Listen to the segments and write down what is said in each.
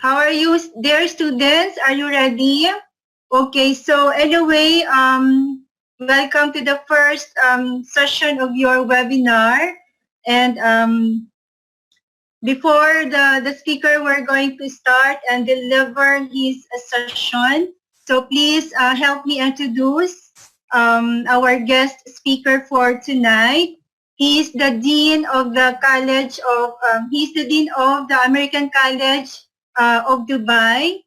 How are you, dear students? Are you ready? Okay, so anyway, welcome to the first session of your webinar. And before the speaker, we're going to start and deliver his session. So please help me introduce our guest speaker for tonight. He's the Dean of the College of, he's the Dean of the American College of Dubai.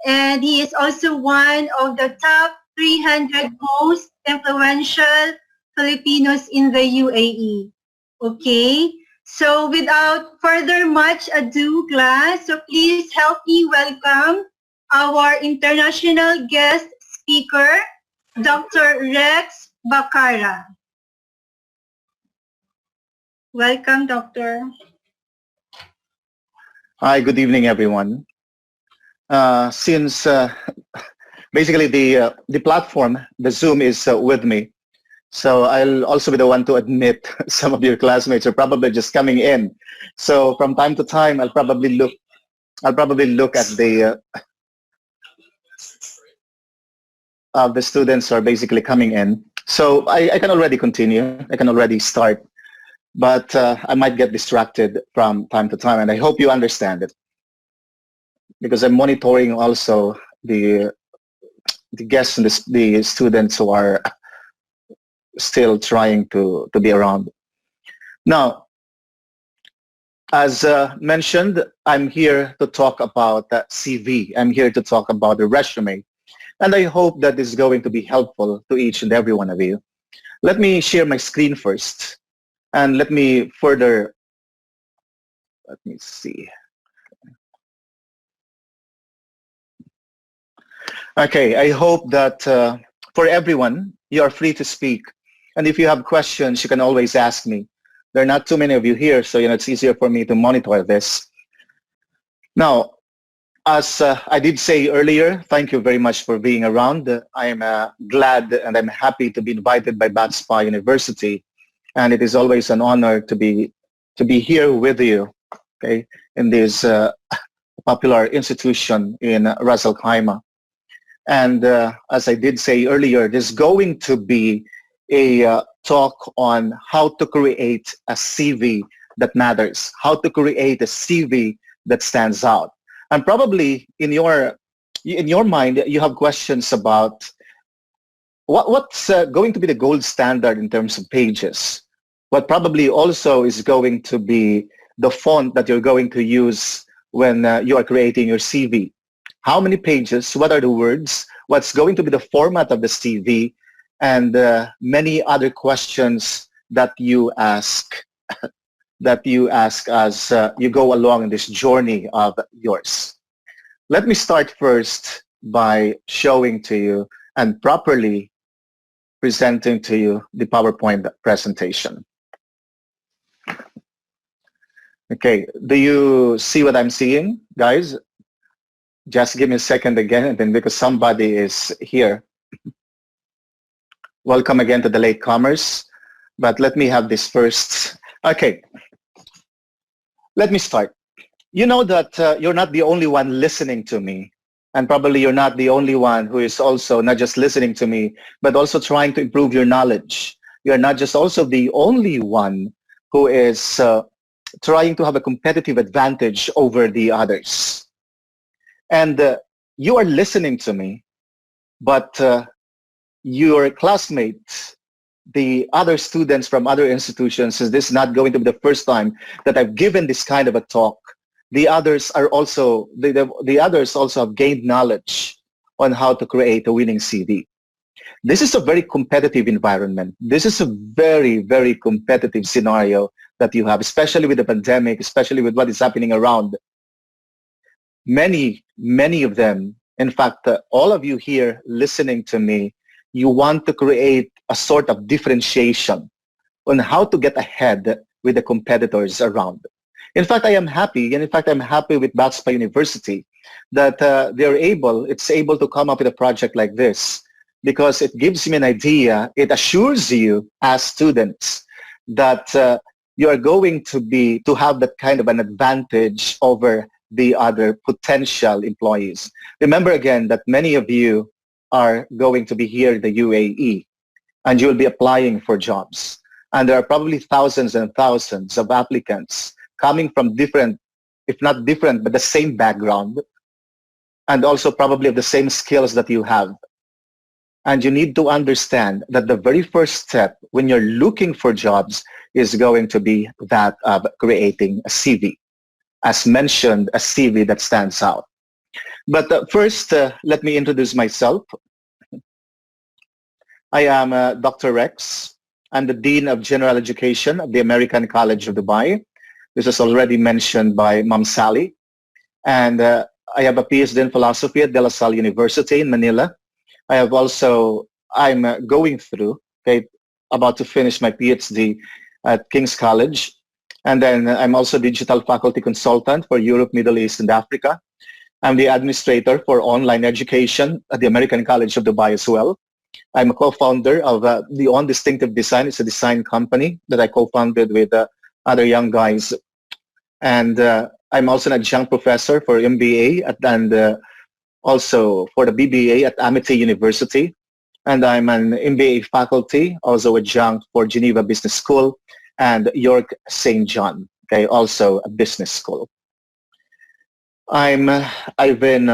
And he is also one of the top 300 most influential Filipinos in the UAE. Okay, so without further much ado, class, so please help me welcome our international guest speaker, Dr. Rex Bacarra. Welcome, Doctor. Hi, good evening, everyone. Since basically the platform, the Zoom is with me, so I'll also be the one to admit some of your classmates are probably just coming in. So from time to time, I'll probably look at the students who are basically coming in. So I can already continue. I can already start, but I might get distracted from time to time, and I hope you understand it, because I'm monitoring also the guests and the students who are still trying to be around. Now, as mentioned, I'm here to talk about CV. I'm here to talk about the resume, and I hope that is going to be helpful to each and every one of you. Let me share my screen first, and let me see. Okay, I hope that for everyone, you are free to speak. And if you have questions, you can always ask me. There are not too many of you here, so it's easier for me to monitor this. Now, as I did say earlier, thank you very much for being around. I am glad and I'm happy to be invited by BSU University. And it is always an honor to be here with you, okay, in this popular institution in Ras Al Khaimah. And as I did say earlier, there's going to be a talk on how to create a CV that matters, how to create a CV that stands out. And probably in your mind, you have questions about what's going to be the gold standard in terms of pages. What probably also is going to be the font that you're going to use when you are creating your CV. How many pages? What are the words? What's going to be the format of the CV? And many other questions that you ask as you go along in this journey of yours. Let me start first by showing to you and properly presenting to you the PowerPoint presentation. Okay, do you see what I'm seeing, guys? Just give me a second again, and then because somebody is here. Welcome again to the latecomers, but let me have this first. Okay, let me start. You know that you're not the only one listening to me, and probably you're not the only one who is also not just listening to me, but also trying to improve your knowledge. You're not just also the only one who is trying to have a competitive advantage over the others. And you are listening to me, but your classmates, the other students from other institutions, since this is not going to be the first time that I've given this kind of a talk, the others are also, the others also have gained knowledge on how to create a winning CV. This is a very competitive environment. This is a very, very competitive scenario that you have, especially with the pandemic, especially with what is happening around. Many of them, in fact, all of you here listening to me, you want to create a sort of differentiation on how to get ahead with the competitors around. In fact, I am happy, and in fact, I'm happy with BSU University that it's able to come up with a project like this, because it gives me an idea, it assures you as students that you are going to have that kind of an advantage over the other potential employees. Remember again that many of you are going to be here in the UAE, and you will be applying for jobs. And there are probably thousands and thousands of applicants coming from different, if not different, but the same background, and also probably of the same skills that you have. And you need to understand that the very first step when you're looking for jobs is going to be that of creating a CV. As mentioned, a CV that stands out. But first, let me introduce myself. I am Dr. Rex. I'm the Dean of General Education of the American College of Dubai. This is already mentioned by Ma'am Sally. And I have a PhD in philosophy at De La Salle University in Manila. I have also, I'm going through, about to finish my PhD at King's College. And then I'm also digital faculty consultant for Europe, Middle East, and Africa. I'm the administrator for online education at the American College of Dubai as well. I'm a co-founder of the On Distinctive Design. It's a design company that I co-founded with other young guys. And I'm also an adjunct professor for MBA and also for the BBA at Amity University. And I'm an MBA faculty, also adjunct for Geneva Business School and York St. John, also a business school. I've been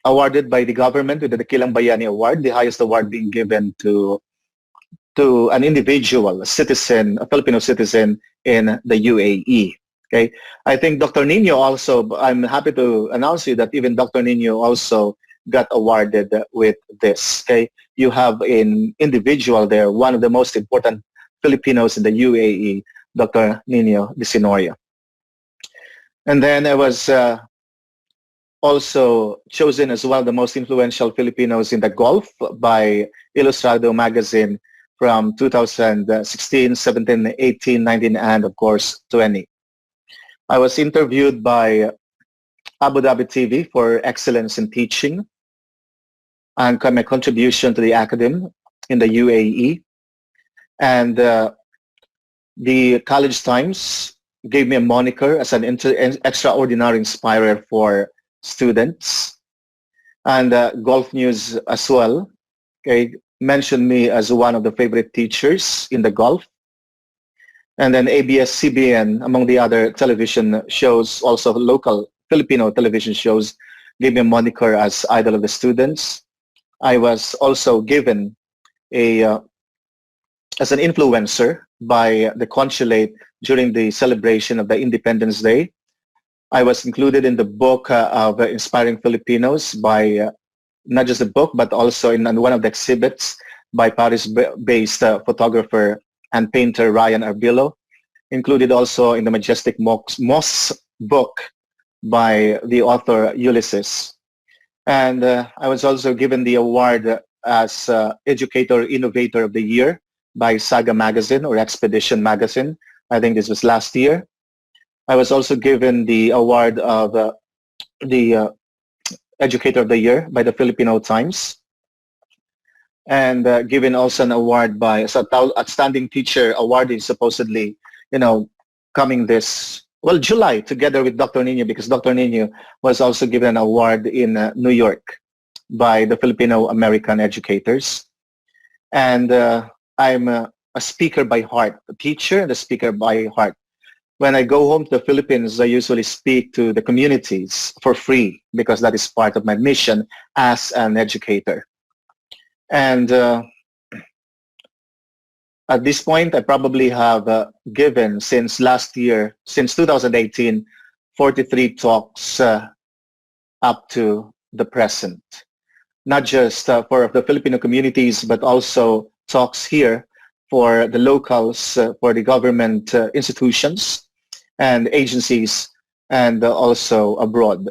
awarded by the government with the Kilang Bayani Award, the highest award being given to an individual, a citizen, a Filipino citizen in the UAE. I think Dr. Nino also, I'm happy to announce you that even Dr. Nino also got awarded with this. You have an individual there, one of the most important Filipinos in the UAE, Dr. Nino Dicinoria. And then I was also chosen as one of the most influential Filipinos in the Gulf by Illustrado magazine from 2016, 17, 18, 19, and of course 20. I was interviewed by Abu Dhabi TV for excellence in teaching and my contribution to the academy in the UAE. And the College Times gave me a moniker as an extraordinary inspirer for students. And Gulf News as well mentioned me as one of the favorite teachers in the Gulf. And then ABS-CBN, among the other television shows, also local Filipino television shows, gave me a moniker as idol of the students. I was also given as an influencer by the consulate during the celebration of the Independence Day. I was included in the book of Inspiring Filipinos by not just the book, but also in one of the exhibits by Paris-based photographer and painter Ryan Arbilo, included also in the Majestic Moss book by the author Ulysses. And I was also given the award as Educator Innovator of the Year by Saga Magazine or Expedition Magazine. I think this was last year. I was also given the award of the Educator of the Year by the Filipino Times, and given also an award by Outstanding Teacher Awardee, supposedly, coming this, July, together with Dr. Nino, because Dr. Nino was also given an award in New York by the Filipino American educators. And I'm a speaker by heart, a teacher and a speaker by heart. When I go home to the Philippines, I usually speak to the communities for free because that is part of my mission as an educator. And at this point, I probably have given since last year, since 2018, 43 talks up to the present. Not just for the Filipino communities, but also talks here for the locals, for the government institutions and agencies, and also abroad.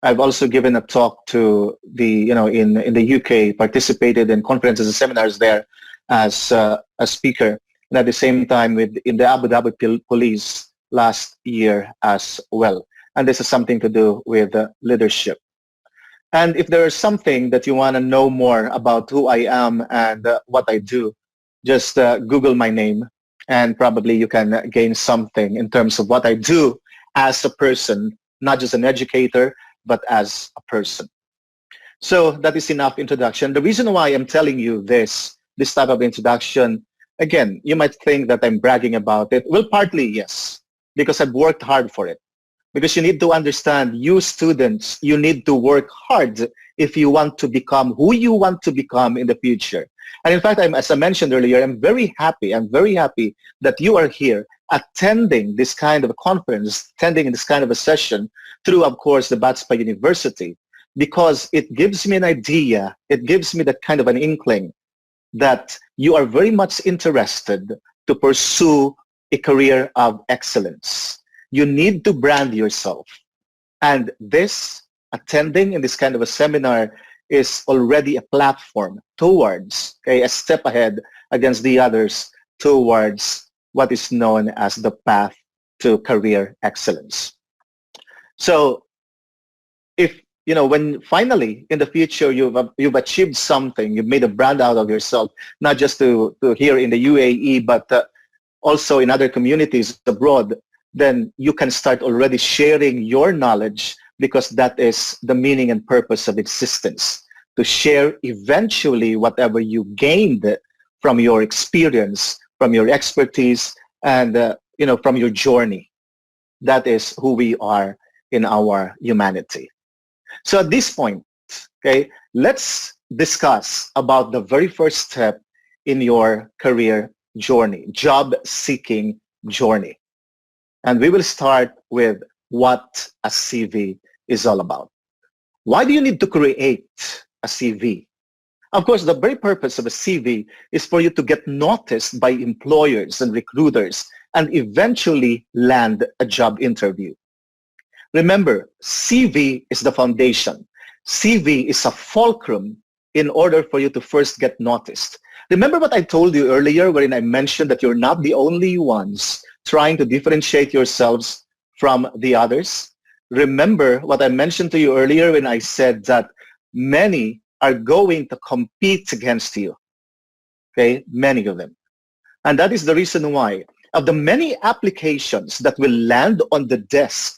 I've also given a talk to the, in the UK, participated in conferences and seminars there as a speaker, and at the same time in the Abu Dhabi Police last year as well. And this is something to do with leadership. And if there is something that you want to know more about who I am and what I do, just Google my name, and probably you can gain something in terms of what I do as a person not just an educator, but as a person. So that is enough introduction. The reason why I'm telling you this type of introduction, again, you might think that I'm bragging about it. Well, partly yes, because I've worked hard for it. Because you need to understand, you students, you need to work hard if you want to become who you want to become in the future. And in fact, as I mentioned earlier, I'm very happy that you are here attending this kind of a conference, attending this kind of a session through, of course, the BATSPA University, because it gives me an idea, it gives me that kind of an inkling that you are very much interested to pursue a career of excellence. You need to brand yourself. And this, attending in this kind of a seminar, is already a platform towards, a step ahead against the others towards what is known as the path to career excellence. So if, when finally in the future you've achieved something, you've made a brand out of yourself, not just to here in the UAE, but also in other communities abroad, then you can start already sharing your knowledge, because that is the meaning and purpose of existence, to share eventually whatever you gained from your experience, from your expertise, and from your journey. That is who we are in our humanity. So at this point, let's discuss about the very first step in your career journey, job-seeking journey. And we will start with what a CV is all about. Why do you need to create a CV? Of course, the very purpose of a CV is for you to get noticed by employers and recruiters and eventually land a job interview. Remember, CV is the foundation. CV is a fulcrum in order for you to first get noticed. Remember what I told you earlier, wherein I mentioned that you're not the only ones trying to differentiate yourselves from the others? Remember what I mentioned to you earlier when I said that many are going to compete against you, many of them. And that is the reason why of the many applications that will land on the desk,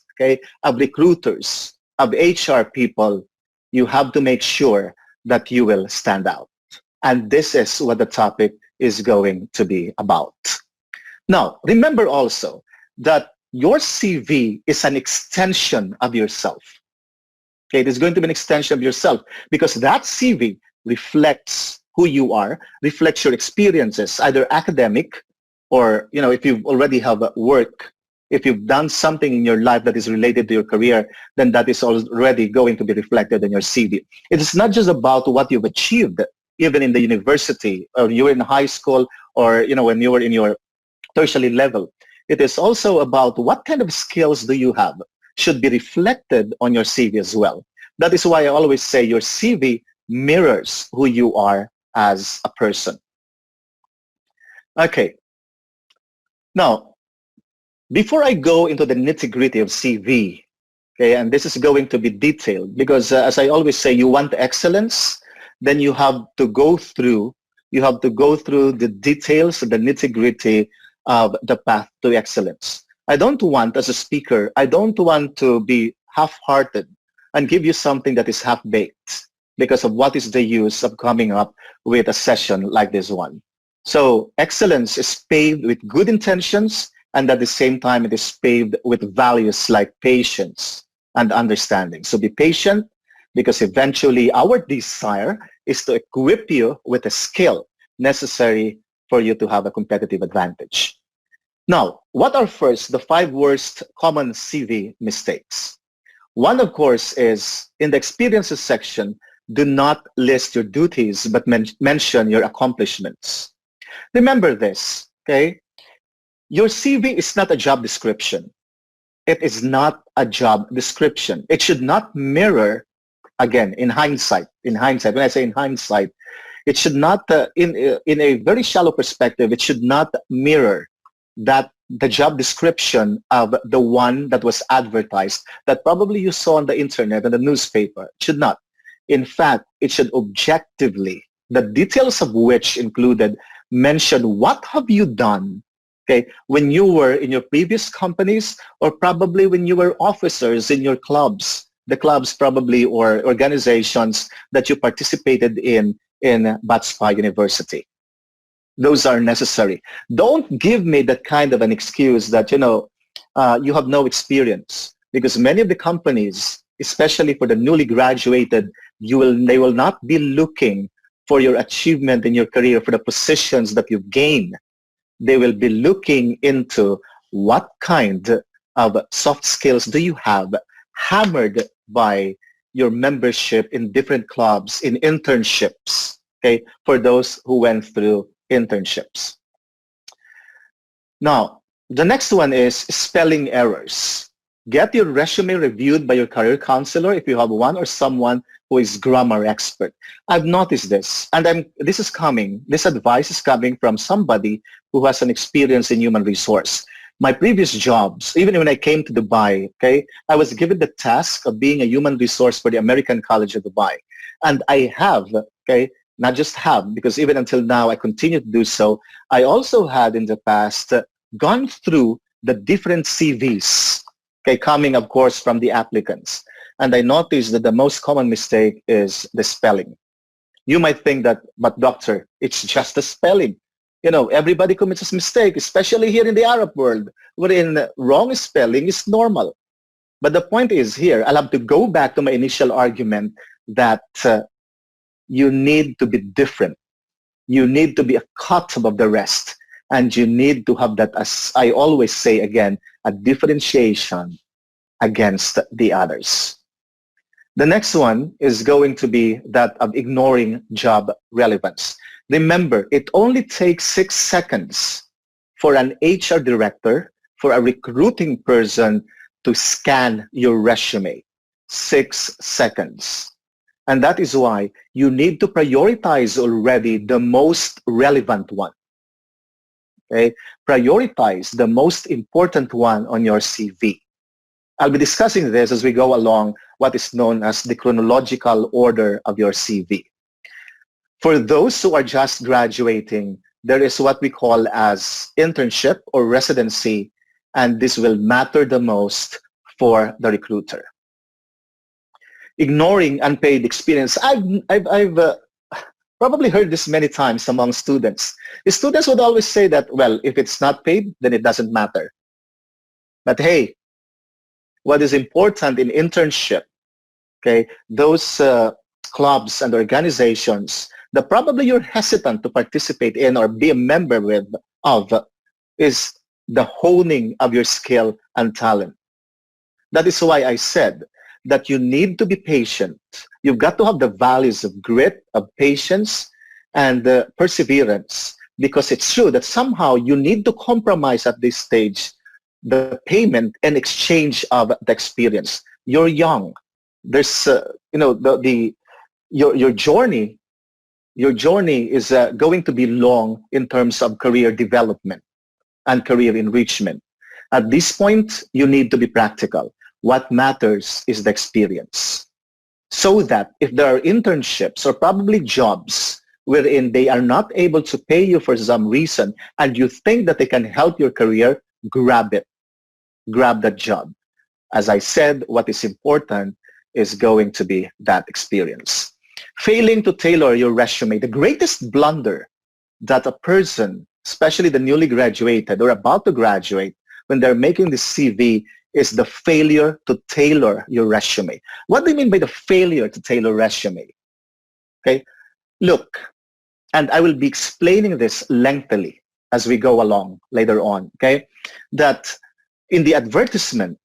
of recruiters, of HR people, you have to make sure that you will stand out. And this is what the topic is going to be about. Now, remember also that your CV is an extension of yourself. It is going to be an extension of yourself, because that CV reflects who you are, reflects your experiences, either academic or, if you already have work, if you've done something in your life that is related to your career, then that is already going to be reflected in your CV. It is not just about what you've achieved, even in the university, or you were in high school, or, when you were in your tertiary level. It is also about what kind of skills do you have should be reflected on your CV as well. That is why I always say your CV mirrors who you are as a person. Okay. Now, before I go into the nitty-gritty of CV, and this is going to be detailed, because as I always say, you want excellence, then you have to go through the details, the nitty-gritty of the path to excellence. I don't want, as a speaker, I don't want to be half-hearted and give you something that is half-baked, because of what is the use of coming up with a session like this one. So excellence is paved with good intentions, and at the same time, it is paved with values like patience and understanding. So be patient, because eventually our desire is to equip you with a skill necessary for you to have a competitive advantage. Now, what are first the 5 worst common CV mistakes? One, of course, is in the experiences section, do not list your duties, but mention your accomplishments. Remember this, Your CV is not a job description. It is not a job description. It should not mirror, again, in hindsight, when I say in hindsight, it should not, in a very shallow perspective, it should not mirror the job description of the one that was advertised, that probably you saw on the internet and the newspaper. It should not. In fact, it should objectively, the details of which included, mention what have you done Okay, when you were in your previous companies, or probably when you were officers in your clubs, the clubs probably or organizations that you participated in Batspa University. Those are necessary. Don't give me that kind of an excuse that, you have no experience, because many of the companies, especially for the newly graduated, they will not be looking for your achievement in your career, for the positions that you've gained. They will be looking into what kind of soft skills do you have hammered by your membership in different clubs, in internships, okay, for those who went through internships. Now, the next one is spelling errors. Get your resume reviewed by your career counselor if you have one, or someone who is grammar expert. I've noticed this, and this advice is coming from somebody who has an experience in human resource. My previous jobs, even when I came to Dubai, okay, I was given the task of being a human resource for the American College of Dubai. And I have, okay, not just have, because even until now I continue to do so, I also had in the past gone through the different CVs, okay, coming, of course, from the applicants. And I noticed that the most common mistake is the spelling. You might think that, but doctor, it's just the spelling. Everybody commits a mistake, especially here in the Arab world, wherein wrong spelling is normal. But the point is here, I'll have to go back to my initial argument that you need to be different. You need to be a cut above the rest. And you need to have that, as I always say again, a differentiation against the others. The next one is going to be that of ignoring job relevance. Remember, it only takes 6 seconds for an HR director, for a recruiting person to scan your resume. 6 seconds. And that is why you need to prioritize already the most relevant one. Okay? Prioritize the most important one on your CV. I'll be discussing this as we go along, what is known as the chronological order of your CV. For those who are just graduating, there is what we call as internship or residency, and this will matter the most for the recruiter. Ignoring unpaid experience. I've probably heard this many times among students. The students would always say that, well, if it's not paid, then it doesn't matter. But hey, what is important in internship, okay, those clubs and organizations that probably you're hesitant to participate in or be a member of is the honing of your skill and talent. That is why I said that you need to be patient. You've got to have the values of grit, of patience, and perseverance, because it's true that somehow you need to compromise at this stage the payment in exchange of the experience. You're young. There's, your journey is going to be long in terms of career development and career enrichment. At this point, you need to be practical. What matters is the experience. So that if there are internships or probably jobs wherein they are not able to pay you for some reason and you think that they can help your career, grab it. Grab that job. As I said, what is important is going to be that experience. Failing to tailor your resume. The greatest blunder that a person, especially the newly graduated or about to graduate, when they're making the CV, is the failure to tailor your resume. What do you mean by the failure to tailor resume? Okay, look, and I will be explaining this lengthily as we go along later on, okay, that in the advertisement,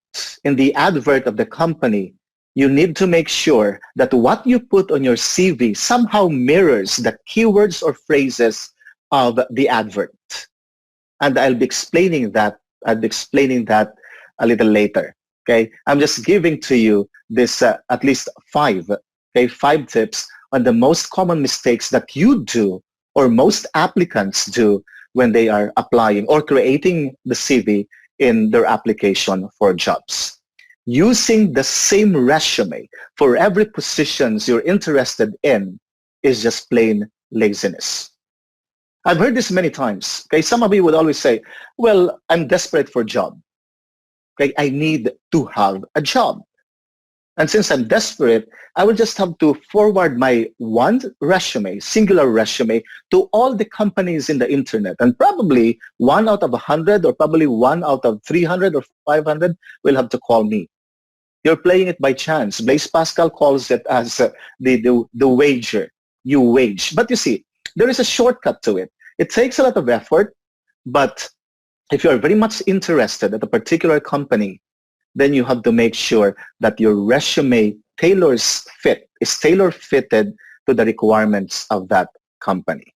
in the advert of the company, you need to make sure that what you put on your CV somehow mirrors the keywords or phrases of the advert. And I'll be explaining that a little later. Okay, I'm just giving to you this at least 5 tips on the most common mistakes that you do or most applicants do when they are applying or creating the CV in their application for jobs. Using the same resume for every positions you're interested in is just plain laziness. I've heard this many times. Okay, some of you would always say, well, I'm desperate for a job. Okay, I need to have a job. And since I'm desperate, I will just have to forward my one resume, singular resume, to all the companies in the internet. And probably 1 out of 100 or probably 1 out of 300 or 500 will have to call me. You're playing it by chance. Blaise Pascal calls it as the wager. You wage. But you see, there is a shortcut to it. It takes a lot of effort, but if you are very much interested at a particular company, then you have to make sure that your resume is tailor-fitted to the requirements of that company.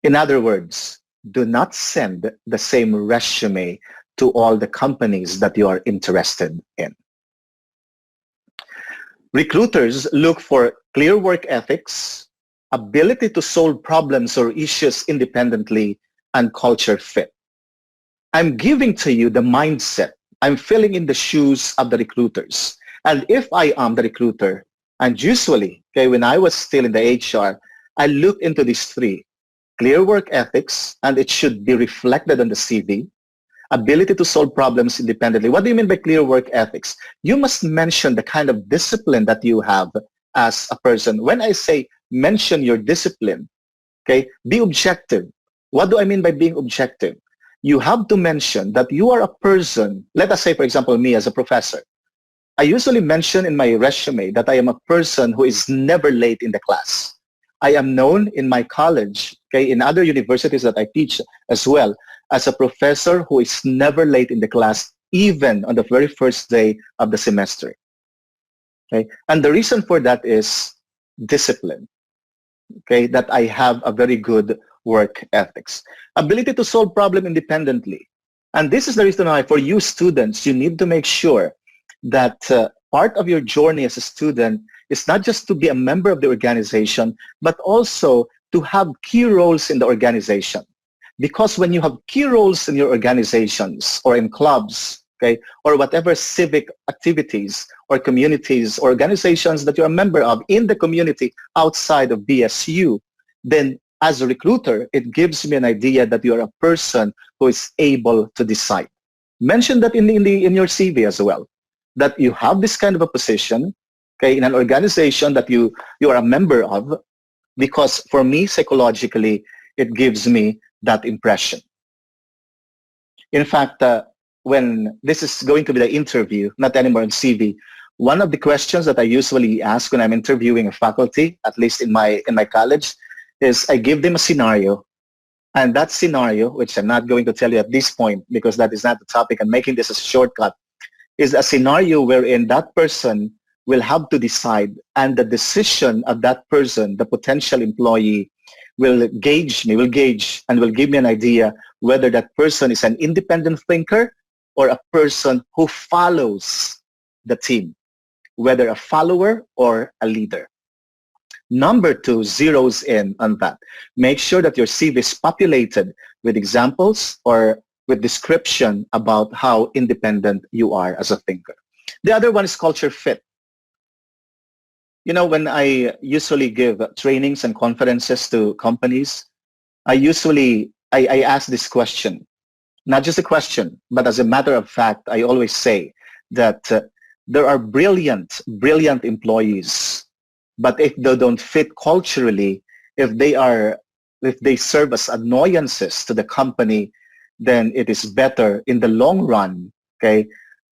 In other words, do not send the same resume to all the companies that you are interested in. Recruiters look for clear work ethics, ability to solve problems or issues independently, and culture fit. I'm giving to you the mindset. I'm filling in the shoes of the recruiters. And if I am the recruiter, and usually, okay, when I was still in the HR, I looked into these three: clear work ethics, and it should be reflected on the CV, ability to solve problems independently. What do you mean by clear work ethics? You must mention the kind of discipline that you have as a person. When I say mention your discipline, okay, be objective. What do I mean by being objective? You have to mention that you are a person. Let us say, for example, me as a professor. I usually mention in my resume that I am a person who is never late in the class. I am known in my college, okay, in other universities that I teach as well, as a professor who is never late in the class, even on the very first day of the semester. Okay? And the reason for that is discipline, okay, that I have a very good work ethics. Ability to solve problem independently. And this is the reason why for you students, you need to make sure that part of your journey as a student is not just to be a member of the organization, but also to have key roles in the organization. Because when you have key roles in your organizations or in clubs, okay, or whatever civic activities or communities or organizations that you're a member of in the community outside of BSU, then as a recruiter, it gives me an idea that you're a person who is able to decide. Mention that in your CV as well, that you have this kind of a position, okay, in an organization that you are a member of, because for me, psychologically, it gives me that impression. In fact, when this is going to be the interview, not anymore in CV, one of the questions that I usually ask when I'm interviewing a faculty, at least in my college, is I give them a scenario. And that scenario, which I'm not going to tell you at this point because that is not the topic, I'm making this as a shortcut, is a scenario wherein that person will have to decide, and the decision of that person, the potential employee, will gauge and will give me an idea whether that person is an independent thinker or a person who follows the team, whether a follower or a leader. Number 2 zeroes in on that. Make sure that your CV is populated with examples or with description about how independent you are as a thinker. The other one is culture fit. You know, when I usually give trainings and conferences to companies, I ask this question, not just a question, but as a matter of fact, I always say that there are brilliant employees, but if they don't fit culturally, if they serve as annoyances to the company, then it is better in the long run, okay,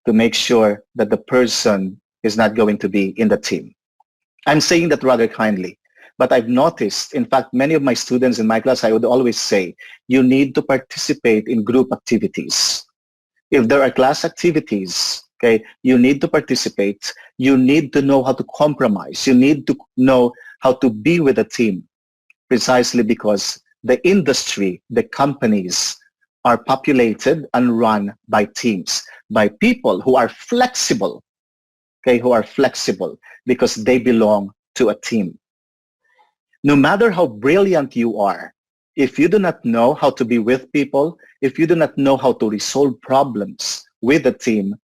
to make sure that the person is not going to be in the team. I'm saying that rather kindly, but I've noticed, in fact, many of my students in my class, I would always say, you need to participate in group activities. If there are class activities, okay, you need to participate. You need to know how to compromise. You need to know how to be with a team, precisely because the industry, the companies are populated and run by teams, by people who are flexible, okay, who are flexible because they belong to a team. No matter how brilliant you are, if you do not know how to be with people, if you do not know how to resolve problems with a team,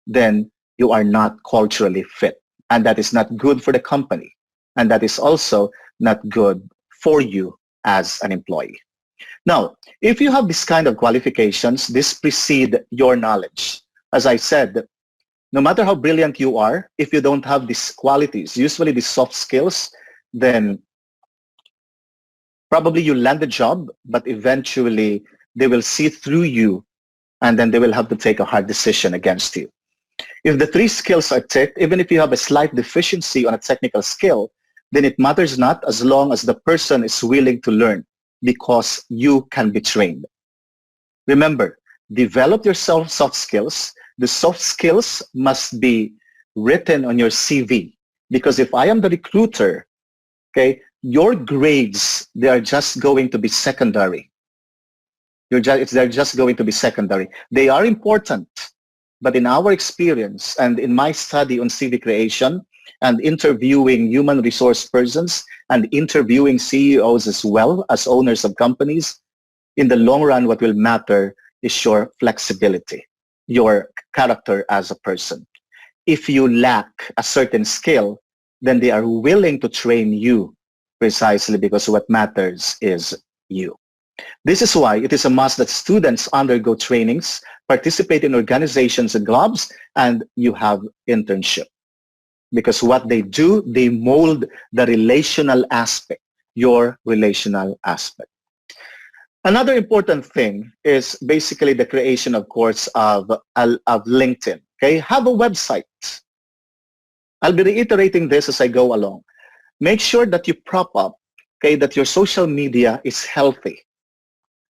then you are not culturally fit. And that is not good for the company. And that is also not good for you as an employee. Now, if you have this kind of qualifications, this precede your knowledge. As I said, no matter how brilliant you are, if you don't have these qualities, usually these soft skills, then probably you land a job, but eventually they will see through you, and then they will have to take a hard decision against you. If the three skills are ticked, even if you have a slight deficiency on a technical skill, then it matters not as long as the person is willing to learn, because you can be trained. Remember, develop your soft skills. The soft skills must be written on your CV, because if I am the recruiter, okay, your grades, they are just going to be secondary. They're just going to be secondary. They are important, but in our experience and in my study on CV creation and interviewing human resource persons and interviewing CEOs as well as owners of companies, in the long run, what will matter is your flexibility, your character as a person. If you lack a certain skill, then they are willing to train you precisely because what matters is you. This is why it is a must that students undergo trainings, participate in organizations and clubs, and you have internship. Because what they do, they mold the relational aspect, your relational aspect. Another important thing is basically the creation, of course, of LinkedIn. Okay, have a website. I'll be reiterating this as I go along. Make sure that you prop up, okay, that your social media is healthy.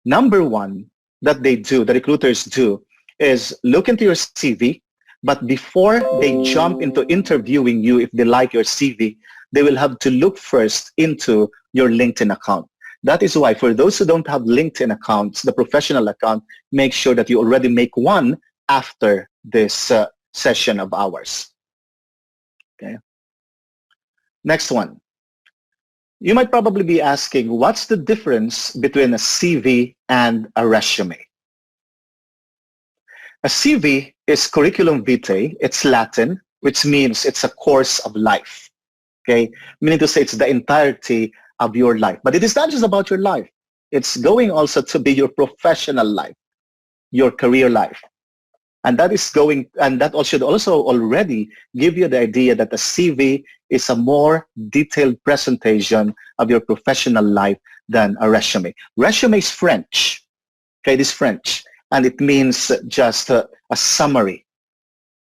Number one that they do, the recruiters do, is look into your CV, but before they jump into interviewing you, if they like your CV, they will have to look first into your LinkedIn account. That is why for those who don't have LinkedIn accounts, the professional account, make sure that you already make one after this session of ours. Okay. Next one. You might probably be asking, what's the difference between a CV and a resume? A CV is curriculum vitae. It's Latin, which means it's a course of life. Okay, meaning to say it's the entirety of your life. But it is not just about your life. It's going also to be your professional life, your career life. And that is going, and that should also already give you the idea that a CV is a more detailed presentation of your professional life than a resume. Resume is French. Okay, it is French. And it means just a summary.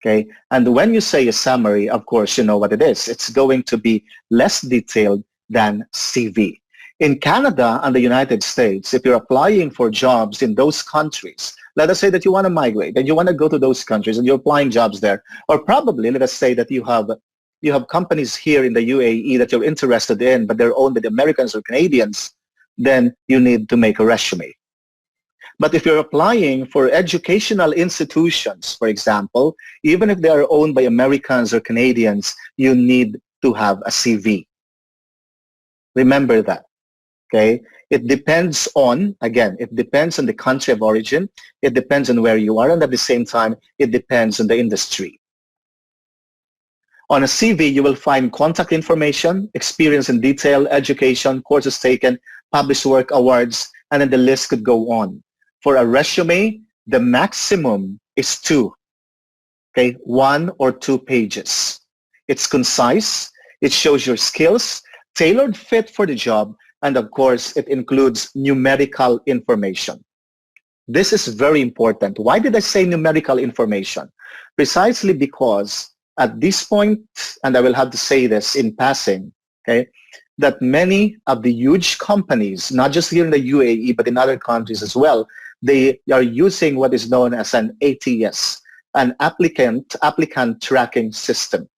Okay, and when you say a summary, of course, you know what it is. It's going to be less detailed than CV. In Canada and the United States, if you're applying for jobs in those countries, let us say that you want to migrate and you want to go to those countries and you're applying jobs there, or probably let us say that you have companies here in the UAE that you're interested in, but they're owned by the Americans or Canadians, then you need to make a resume. But if you're applying for educational institutions, for example, even if they are owned by Americans or Canadians, you need to have a CV. Remember that, okay? It depends on, again, it depends on the country of origin, it depends on where you are, and at the same time, it depends on the industry. On a CV, you will find contact information, experience in detail, education, courses taken, published work, awards, and then the list could go on. For a resume, the maximum is 2, okay, 1 or 2 pages. It's concise, it shows your skills, tailored fit for the job, and of course, it includes numerical information. This is very important. Why did I say numerical information? Precisely because at this point, and I will have to say this in passing, okay, that many of the huge companies, not just here in the UAE, but in other countries as well, they are using what is known as an ATS, an applicant tracking system.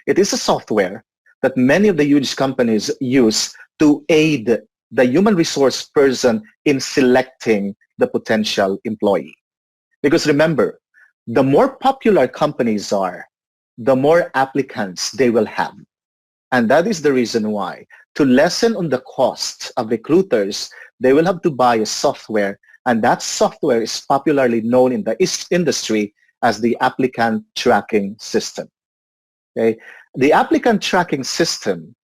It is a software that many of the huge companies use to aid the human resource person in selecting the potential employee. Because remember, the more popular companies are, the more applicants they will have. And that is the reason why, to lessen on the cost of recruiters, they will have to buy a software, and that software is popularly known in the industry as the applicant tracking system. Okay? The applicant tracking system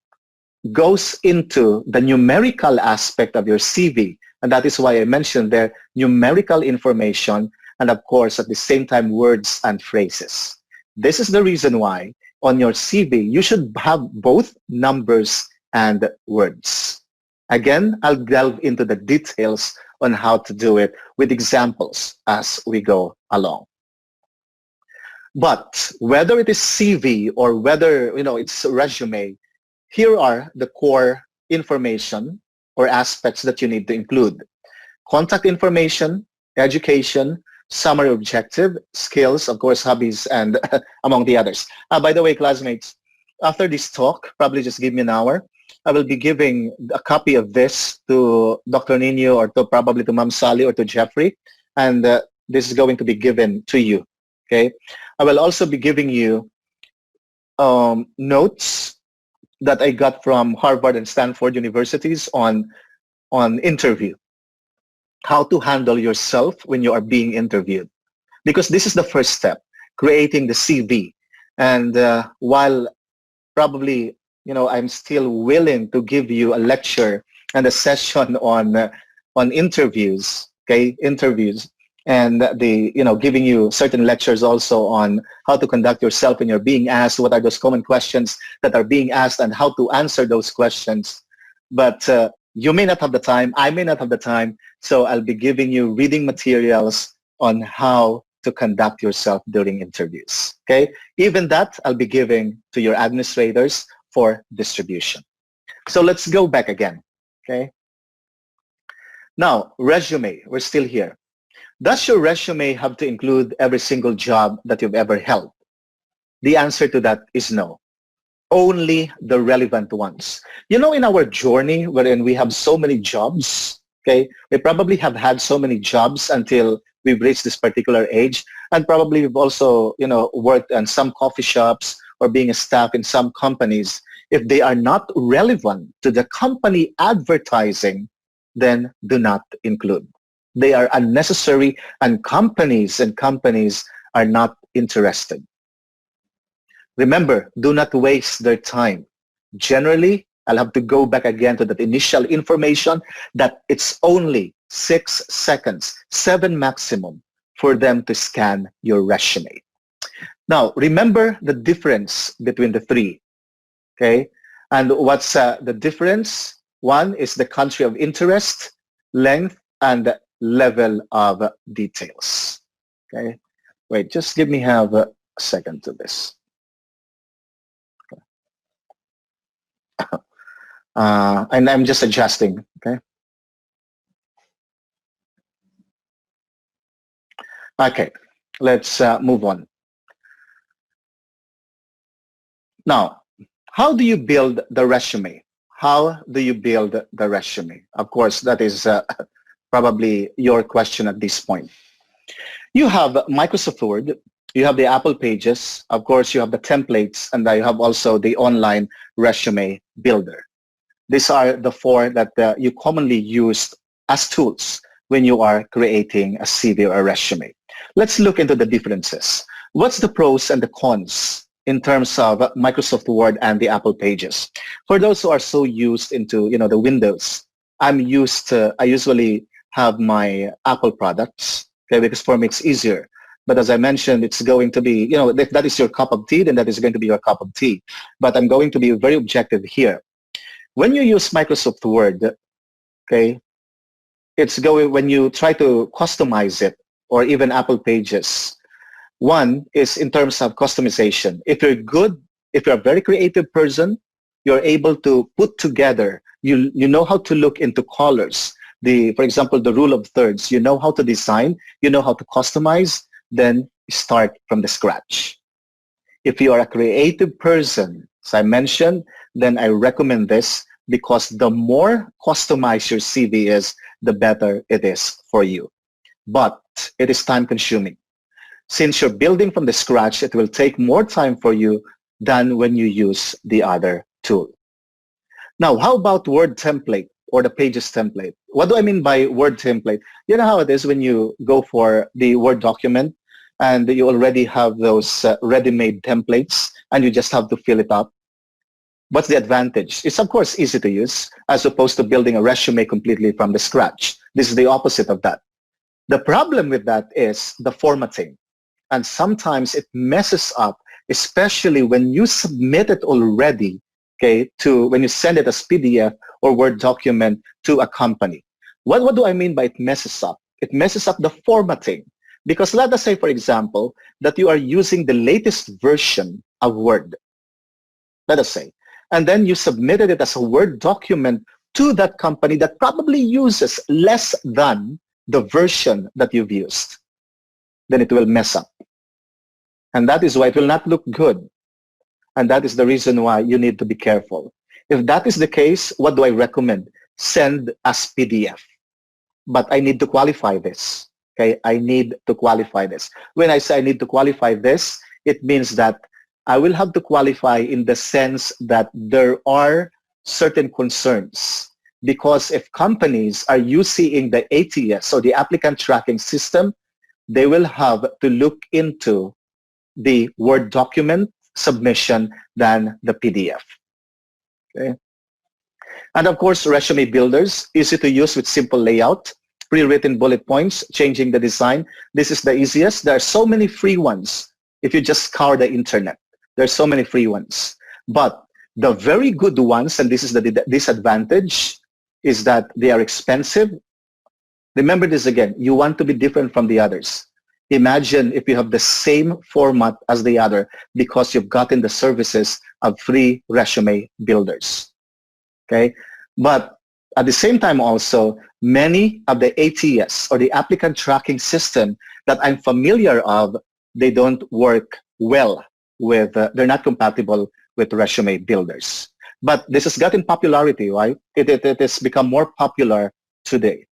goes into the numerical aspect of your CV, And that is why I mentioned there numerical information and, of course, at the same time, words and phrases. This is the reason why on your CV, you should have both numbers and words. Again, I'll delve into the details on how to do it with examples as we go along. But whether it is CV or whether it's resume, here are the core information or aspects that you need to include. Contact information, education, summary objective, skills, of course, hobbies, and among the others. By the way, classmates, after this talk, probably just give me an hour, I will be giving a copy of this to Dr. Nino or probably to Ma'am Sally or to Jeffrey, and this is going to be given to you, okay? I will also be giving you notes that I got from Harvard and Stanford universities on interview, how to handle yourself when you are being interviewed. Because this is the first step, creating the CV. And while probably, I'm still willing to give you a lecture and a session on interviews, okay, interviews, and giving you certain lectures also on how to conduct yourself when you're being asked, what are those common questions that are being asked and how to answer those questions. But you may not have the time, I may not have the time, so I'll be giving you reading materials on how to conduct yourself during interviews, okay? Even that I'll be giving to your administrators for distribution. So let's go back again, okay? Now, resume, we're still here. Does your resume have to include every single job that you've ever held? The answer to that is no. Only the relevant ones. In our journey wherein we have so many jobs, okay, we probably have had so many jobs until we've reached this particular age, and probably we've also, worked in some coffee shops or being a staff in some companies. If they are not relevant to the company advertising, then do not include. They are unnecessary, and companies are not interested. Remember, do not waste their time. Generally, I'll have to go back again to that initial information that it's only 6 seconds, 7 maximum, for them to scan your resume. Now, remember the difference between the three, okay? And what's the difference? One is the country of interest, length, and level of details, okay? Wait, just give me a second to this. And I'm just adjusting, okay? Okay, let's move on. Now, how do you build the resume? How do you build the resume? Of course, that is probably your question at this point. You have Microsoft Word, you have the Apple Pages, of course you have the templates, and you have also the online resume builder. These are the 4 that you commonly use as tools when you are creating a CV or a resume. Let's look into the differences. What's the pros and the cons in terms of Microsoft Word and the Apple Pages? For those who are so used into the Windows, I usually have my Apple products, okay, because for me it's easier. But as I mentioned, it's going to be, if that is your cup of tea, then that is going to be your cup of tea. But I'm going to be very objective here. When you use Microsoft Word, okay, when you try to customize it, or even Apple Pages, one is in terms of customization. If you're a very creative person, you're able to put together, you know how to look into colors. For example, the rule of thirds, you know how to design, you know how to customize, then start from the scratch. If you are a creative person, as I mentioned, then I recommend this, because the more customized your CV is, the better it is for you. But it is time consuming. Since you're building from the scratch, it will take more time for you than when you use the other tool. Now, how about Word template or the Pages template? What do I mean by Word template? You know how it is when you go for the Word document and you already have those ready-made templates and you just have to fill it up. What's the advantage? It's of course easy to use as opposed to building a resume completely from the scratch. This is the opposite of that. The problem with that is the formatting. And sometimes it messes up, especially when you submit it already, okay, when you send it as PDF or Word document to a company. What do I mean by it messes up? It messes up the formatting. Because let us say, for example, that you are using the latest version of Word, let us say, and then you submitted it as a Word document to that company that probably uses less than the version that you've used. Then it will mess up. And that is why it will not look good. And that is the reason why you need to be careful. If that is the case, what do I recommend? Send as PDF. But I need to qualify this. Okay, I need to qualify this. When I say I need to qualify this, it means that I will have to qualify in the sense that there are certain concerns. Because if companies are using the ATS or the applicant tracking system, they will have to look into the Word document submission than the PDF. Okay. And of course, resume builders, easy to use with simple layout, pre-written bullet points, changing the design. This is the easiest. There are so many free ones if you just scour the internet. There are so many free ones. But the very good ones, and this is the disadvantage, is that they are expensive. Remember this again, you want to be different from the others. Imagine if you have the same format as the other because you've gotten the services of free resume builders. Okay, but at the same time also, many of the ATS or the applicant tracking system that I'm familiar of, they don't work well with, they're not compatible with resume builders. But this has gotten popularity, right? It has become more popular today.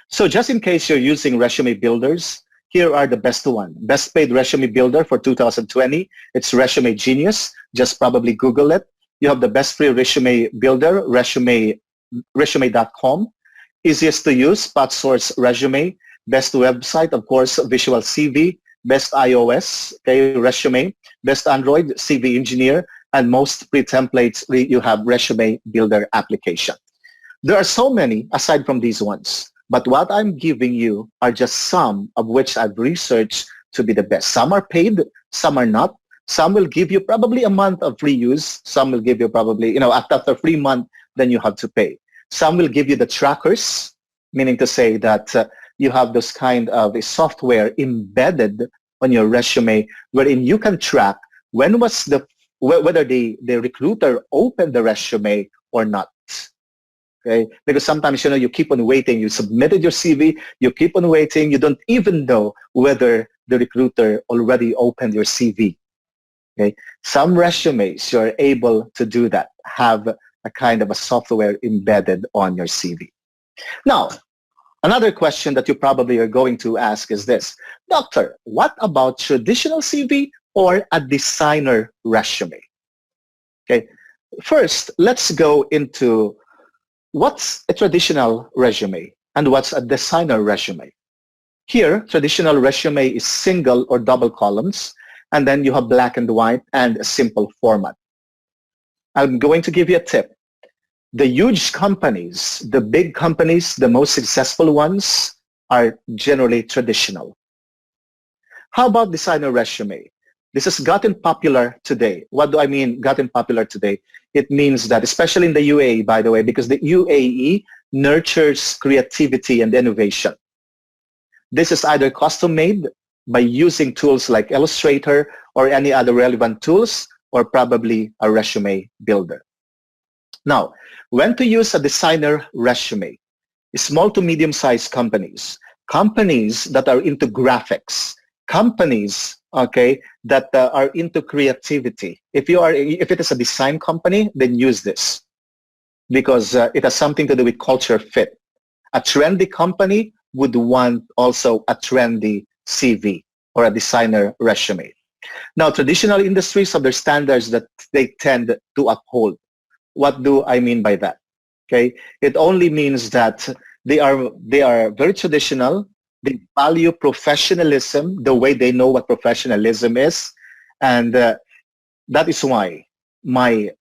So just in case you're using resume builders, here are the best one. Best paid resume builder for 2020. It's Resume Genius. Just probably Google it. You have the best free resume builder, resume.com. Easiest to use, SpotSource Resume. Best website, of course, Visual CV. Best iOS, okay, Resume. Best Android, CV Engineer. And most free templates, you have Resume Builder application. There are so many aside from these ones. But what I'm giving you are just some of which I've researched to be the best. Some are paid, some are not. Some will give you probably a month of free use. Some will give you probably, after 3 months, then you have to pay. Some will give you the trackers, meaning to say that you have this kind of a software embedded on your resume wherein you can track whether the recruiter opened the resume or not. Okay? Because sometimes, you keep on waiting. You submitted your CV, you keep on waiting. You don't even know whether the recruiter already opened your CV. Okay? Some resumes, you're able to do that, have a kind of a software embedded on your CV. Now, another question that you probably are going to ask is this: Doctor, what about traditional CV or a designer resume? Okay. First, let's go into what's a traditional resume and what's a designer resume. Here, traditional resume is single or double columns, and then you have black and white and a simple format. I'm going to give you a tip. The huge companies, the big companies, the most successful ones are generally traditional. How about designer resume? This has gotten popular today. What do I mean gotten popular today? It means that, especially in the UAE, by the way, because the UAE nurtures creativity and innovation. This is either custom made by using tools like Illustrator or any other relevant tools, or probably a resume builder. Now, when to use a designer resume? Small to medium-sized companies, companies that are into graphics, companies, okay, that are into creativity. If it is a design company, then use this because it has something to do with culture fit. A trendy company would want also a trendy CV or a designer resume. Now, traditional industries have their standards that they tend to uphold. What do I mean by that? Okay, it only means that they are very traditional. They value professionalism the way they know what professionalism is, and that is why my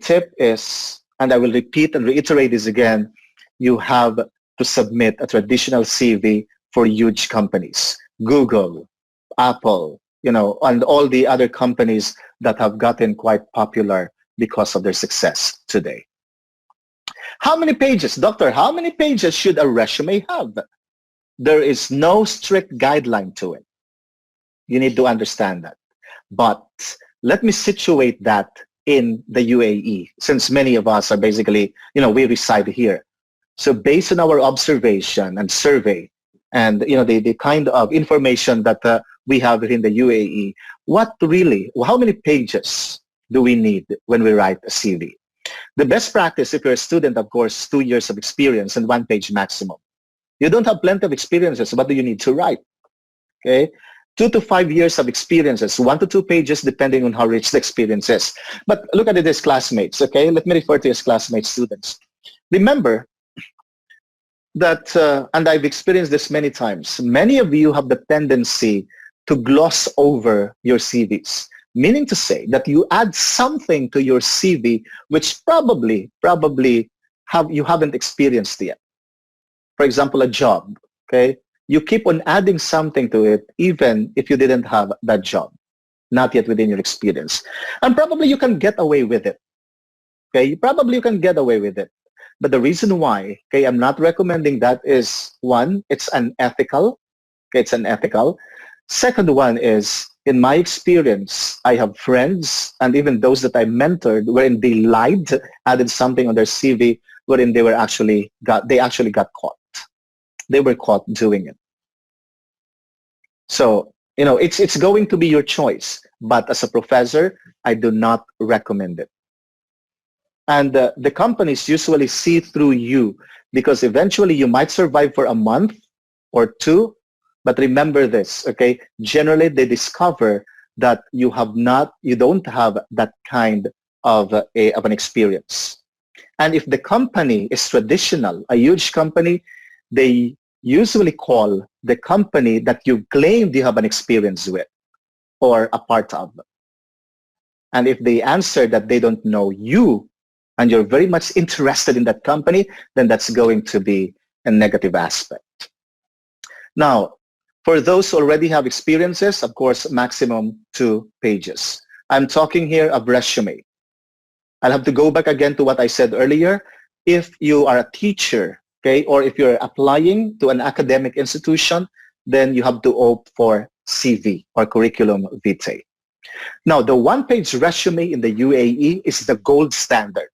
tip is, and I will repeat and reiterate this again, you have to submit a traditional CV for huge companies, Google, Apple, and all the other companies that have gotten quite popular because of their success today. How many pages, doctor, how many pages should a resume have? There is no strict guideline to it. You need to understand that. But let me situate that in the UAE, since many of us are basically, we reside here. So based on our observation and survey and, the kind of information that we have in the UAE, how many pages do we need when we write a CV? The best practice, if you're a student, of course, 2 years of experience and 1 page maximum. You don't have plenty of experiences. What do you need to write? Okay, 2 to 5 years of experiences, 1 to 2 pages, depending on how rich the experience is. But look at it as classmates. Okay, let me refer to you as classmates, students. Remember that, and I've experienced this many times. Many of you have the tendency to gloss over your CVs. Meaning to say that you add something to your CV which probably you haven't experienced yet. For example, a job, okay? You keep on adding something to it even if you didn't have that job, not yet within your experience. And probably you can get away with it, okay? Probably you can get away with it. But the reason why, okay, I'm not recommending that is, one, it's unethical, okay? It's unethical. Second one is, in my experience, I have friends and even those that I mentored wherein they lied, added something on their CV wherein they actually got caught. They were caught doing it. So, it's going to be your choice. But as a professor, I do not recommend it. And the companies usually see through you because eventually you might survive for a month or two. But remember this, okay? Generally, they discover that you don't have that kind of an experience. And if the company is traditional, a huge company, they usually call the company that you claimed you have an experience with or a part of. And if they answer that they don't know you and you're very much interested in that company, then that's going to be a negative aspect. Now, for those who already have experiences, of course, maximum 2 pages. I'm talking here of resume. I'll have to go back again to what I said earlier. If you are a teacher, okay, or if you're applying to an academic institution, then you have to opt for CV or curriculum vitae. Now, the 1-page resume in the UAE is the gold standard,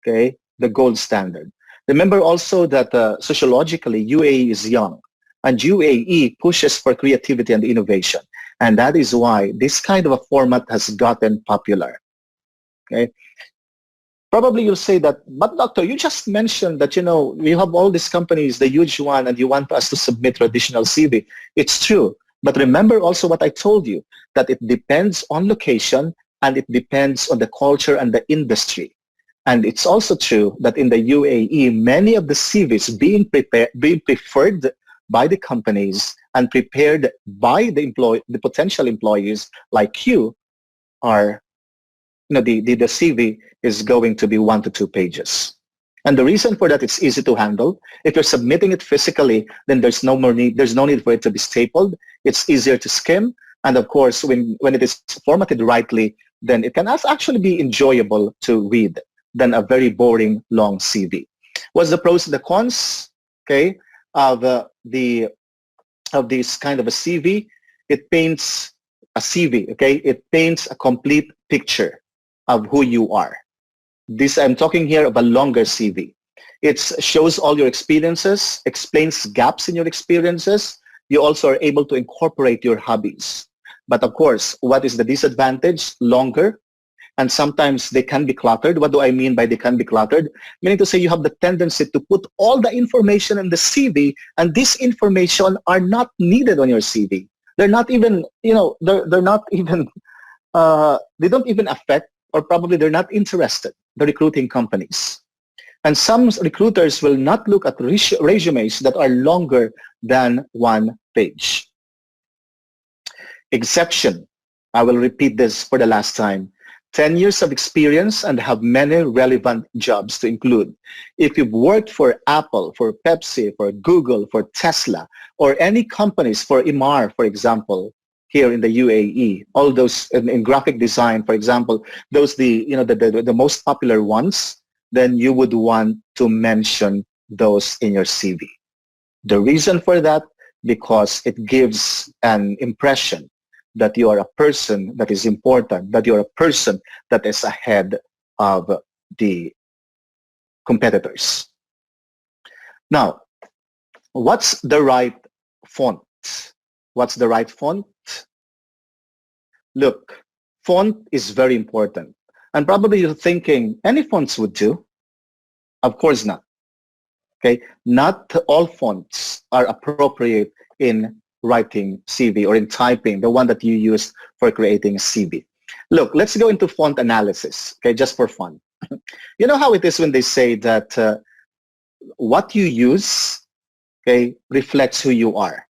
okay, the gold standard. Remember also that sociologically, UAE is young. And UAE pushes for creativity and innovation. And that is why this kind of a format has gotten popular. Okay. Probably you'll say that, but doctor, you just mentioned that, we have all these companies, the huge one, and you want us to submit traditional CV. It's true. But remember also what I told you, that it depends on location and it depends on the culture and the industry. And it's also true that in the UAE, many of the CVs being preferred by the companies and prepared by the potential employees like you are, the CV is going to be 1 to 2 pages. And the reason for that, it's easy to handle. If you're submitting it physically, then there's no need for it to be stapled. It's easier to skim. And of course, when it is formatted rightly, then it can actually be enjoyable to read than a very boring long CV. What's the pros and the cons? Okay. Of this kind of a CV, it paints a CV, okay? It paints a complete picture of who you are. I'm talking here of a longer CV. It shows all your experiences, explains gaps in your experiences. You also are able to incorporate your hobbies. But of course, what is the disadvantage? Longer. And sometimes they can be cluttered. What do I mean by they can be cluttered? Meaning to say you have the tendency to put all the information in the CV, and this information are not needed on your CV. They're not even, they're not even, they don't even affect, or probably they're not interested, the recruiting companies. And some recruiters will not look at resumes that are longer than 1 page. Exception, I will repeat this for the last time. 10 years of experience, and have many relevant jobs to include. If you've worked for Apple, for Pepsi, for Google, for Tesla, or any companies, for Imar, for example, here in the UAE, all those in graphic design, for example, those the most popular ones, then you would want to mention those in your CV. The reason for that, because it gives an impression that you are a person that is important, that you're a person that is ahead of the competitors. Now, what's the right font? What's the right font? Look, font is very important. And probably you're thinking, any fonts would do. Of course not. Okay, not all fonts are appropriate in writing CV or in typing, the one that you use for creating a CV. Look, let's go into font analysis, okay, just for fun. You know how it is when they say that what you use, okay, reflects who you are.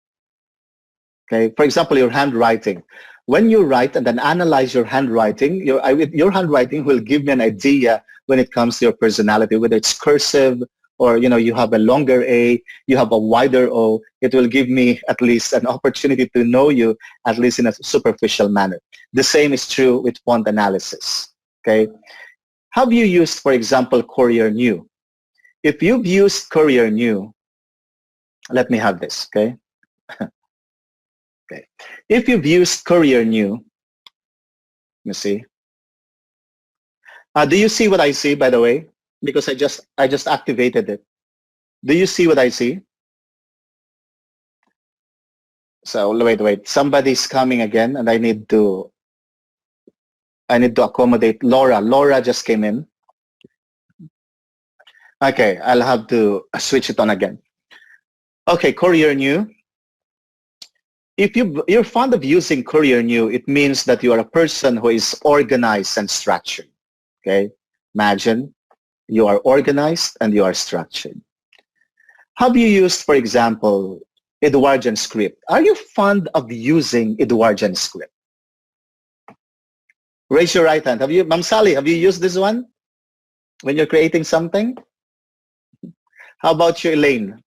Okay, for example, your handwriting. When you write and then analyze your handwriting, your handwriting will give me an idea when it comes to your personality, whether it's cursive, or you have a longer A, you have a wider O. It will give me at least an opportunity to know you, at least in a superficial manner. The same is true with font analysis. Okay, have you used, for example, Courier New? If you've used Courier New, let me have this. Okay, okay. If you've used Courier New, let me see. Do you see what I see, by the way? Because I just activated it. Do you see what I see? So wait. Somebody's coming again, and I need to accommodate Laura. Laura just came in. Okay, I'll have to switch it on again. Okay, Courier New. If you're fond of using Courier New, it means that you are a person who is organized and structured. Okay, imagine you are organized and you are structured. Have you used, for example, Edwardian script? Are you fond of using Edwardian script? Raise your right hand. Ma'am Sally, have you used this one when you're creating something? How about you, Elaine?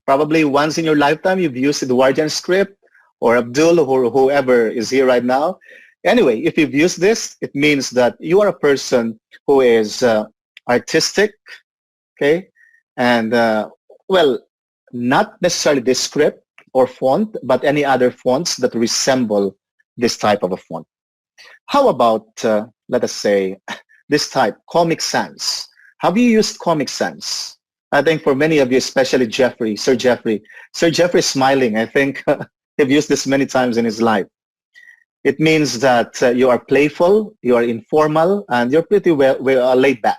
Probably once in your lifetime you've used Edwardian script, or Abdul, or whoever is here right now. Anyway, if you've used this, it means that you are a person who is artistic, okay, and well, not necessarily this script or font, but any other fonts that resemble this type of a font. How about, let us say, this type, Comic Sans? Have you used Comic Sans? I think for many of you, especially Jeffrey, Sir Jeffrey is smiling. I think he's used this many times in his life. It means that you are playful, you are informal, and you're pretty well laid back.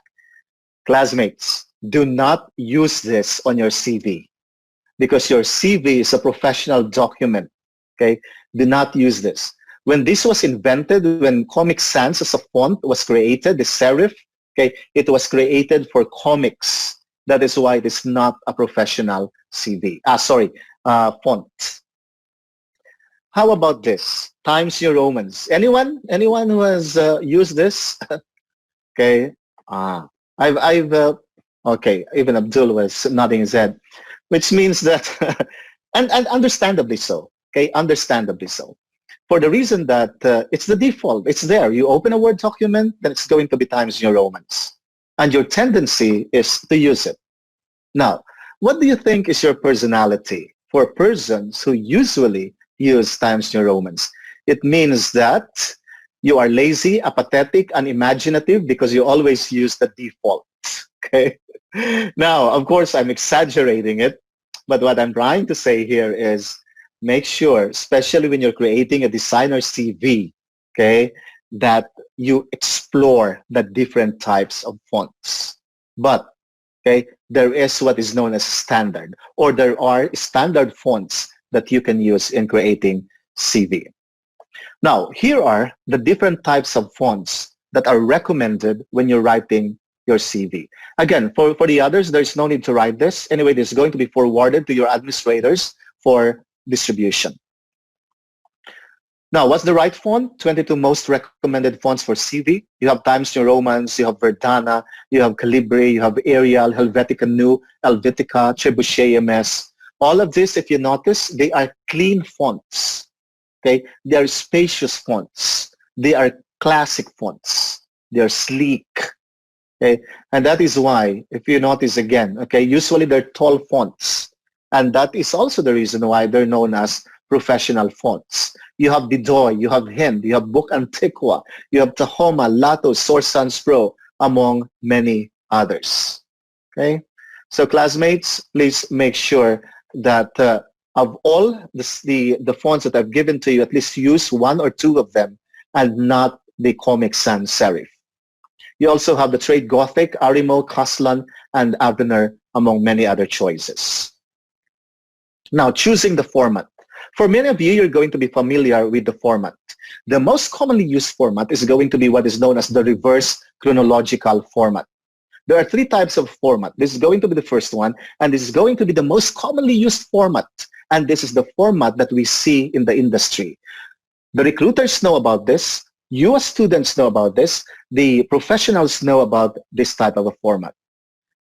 Classmates, do not use this on your CV, because your CV is a professional document. Okay, do not use this. When this was invented, when Comic Sans as a font was created, the serif, okay, it was created for comics. That is why it is not a professional CV. Font. How about this? Times New Romans. Anyone who has used this? Okay. Okay. Even Abdul was nodding his head, which means that, and understandably so. Okay, understandably so. For the reason that it's the default. It's there. You open a Word document, then it's going to be Times New Romans. And your tendency is to use it. Now, what do you think is your personality for persons who usually use Times New Romans? It means that you are lazy, apathetic, unimaginative because you always use the default. Okay. Now, of course, I'm exaggerating it, but what I'm trying to say here is make sure, especially when you're creating a designer CV, okay, that you explore the different types of fonts. But, okay, there is what is known as standard, or there are standard fonts that you can use in creating CV. Now, here are the different types of fonts that are recommended when you're writing your CV. Again, for the others, there's no need to write this. Anyway, this is going to be forwarded to your administrators for distribution. Now, what's the right font? 22 most recommended fonts for CV. You have Times New Romans, you have Verdana, you have Calibri, you have Arial, Helvetica New, Helvetica, Trebuchet MS. All of this, if you notice, they are clean fonts. Okay, they are spacious fonts. They are classic fonts. They are sleek. Okay, and that is why, if you notice again, okay, usually they're tall fonts, and that is also the reason why they're known as professional fonts. You have Bidoy, you have Hind, you have Book Antiqua, you have Tahoma, Lato, Source Sans Pro, among many others. Okay, so classmates, please make sure that of all the fonts that I've given to you, at least use one or two of them and not the Comic Sans Serif. You also have the Trade Gothic, Arimo, Kaslan, and Avener, among many other choices. Now, choosing the format. For many of you, you're going to be familiar with the format. The most commonly used format is going to be what is known as the reverse chronological format. There are three types of format. This is going to be the first one, and this is going to be the most commonly used format. And this is the format that we see in the industry. The recruiters know about this. You as students know about this. The professionals know about this type of a format.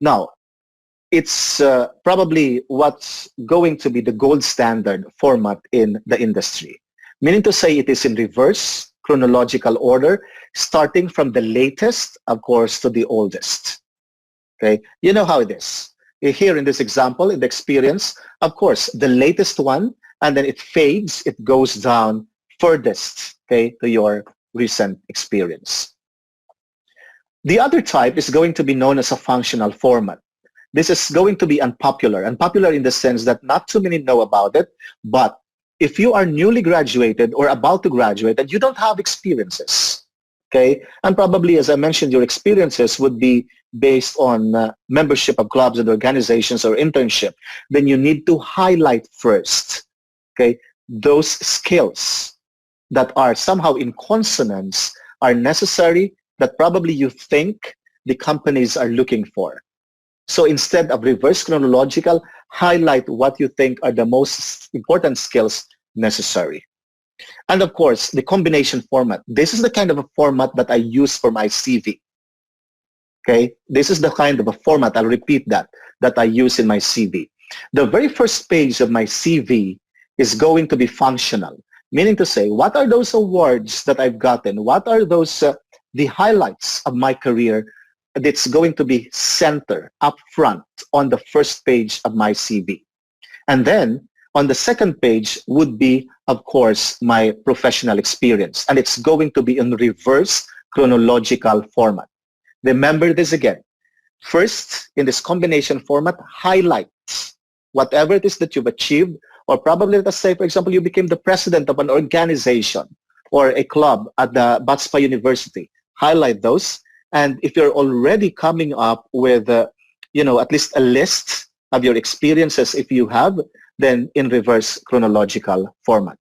Now, it's probably what's going to be the gold standard format in the industry. Meaning to say it is in reverse chronological order, starting from the latest, of course, to the oldest. Okay, you know how it is. Here in this example, in the experience, of course, the latest one, and then it fades, it goes down furthest, okay, to your recent experience. The other type is going to be known as a functional format. This is going to be unpopular in the sense that not too many know about it, but if you are newly graduated or about to graduate and you don't have experiences, okay, and probably, as I mentioned, your experiences would be based on membership of clubs and organizations or internship, then you need to highlight first, okay, those skills that are somehow in consonance, are necessary, that probably you think the companies are looking for. So instead of reverse chronological, highlight what you think are the most important skills necessary. And of course, the combination format. This is the kind of a format that I use for my CV. Okay, this is the kind of a format, I'll repeat that I use in my CV. The very first page of my CV is going to be functional, meaning to say, what are those awards that I've gotten? What are those, the highlights of my career that's going to be center up front on the first page of my CV. And then on the second page would be, of course, my professional experience. And it's going to be in reverse chronological format. Remember this again. First, in this combination format, highlight whatever it is that you've achieved, or probably, let's say, for example, you became the president of an organization or a club at the Batspa University. Highlight those. And if you're already coming up with, at least a list of your experiences, if you have, then in reverse chronological format.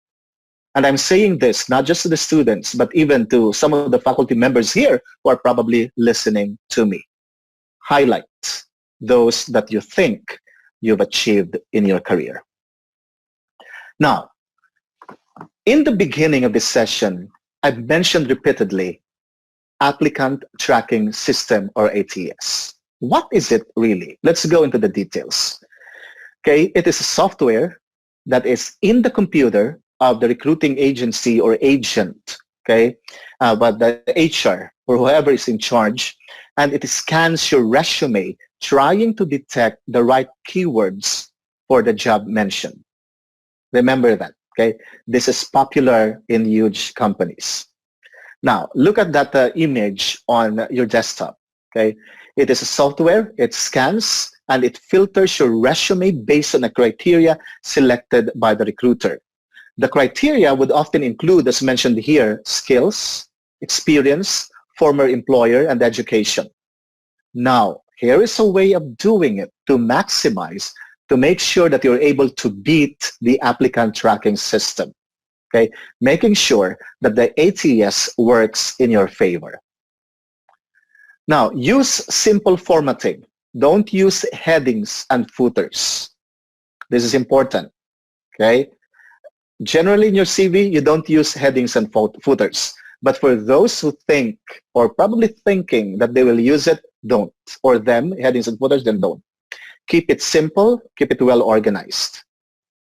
And I'm saying this not just to the students, but even to some of the faculty members here who are probably listening to me. Highlight those that you think you've achieved in your career. Now, in the beginning of this session, I've mentioned repeatedly Applicant Tracking System, or ATS. What is it really? Let's go into the details. Okay, it is a software that is in the computer of the recruiting agency or agent, okay, but the HR or whoever is in charge, and it scans your resume trying to detect the right keywords for the job mentioned. Remember that, okay? This is popular in huge companies. Now, look at that image on your desktop, okay? It is a software, it scans, and it filters your resume based on a criteria selected by the recruiter. The criteria would often include, as mentioned here, skills, experience, former employer, and education. Now, here is a way of doing it to maximize, to make sure that you're able to beat the applicant tracking system. Okay, making sure that the ATS works in your favor. Now, use simple formatting. Don't use headings and footers. This is important, okay? Generally in your CV, you don't use headings and footers. But for those who think or probably thinking that they will use it, don't. Or them, headings and footers, then don't. Keep it simple, keep it well organized.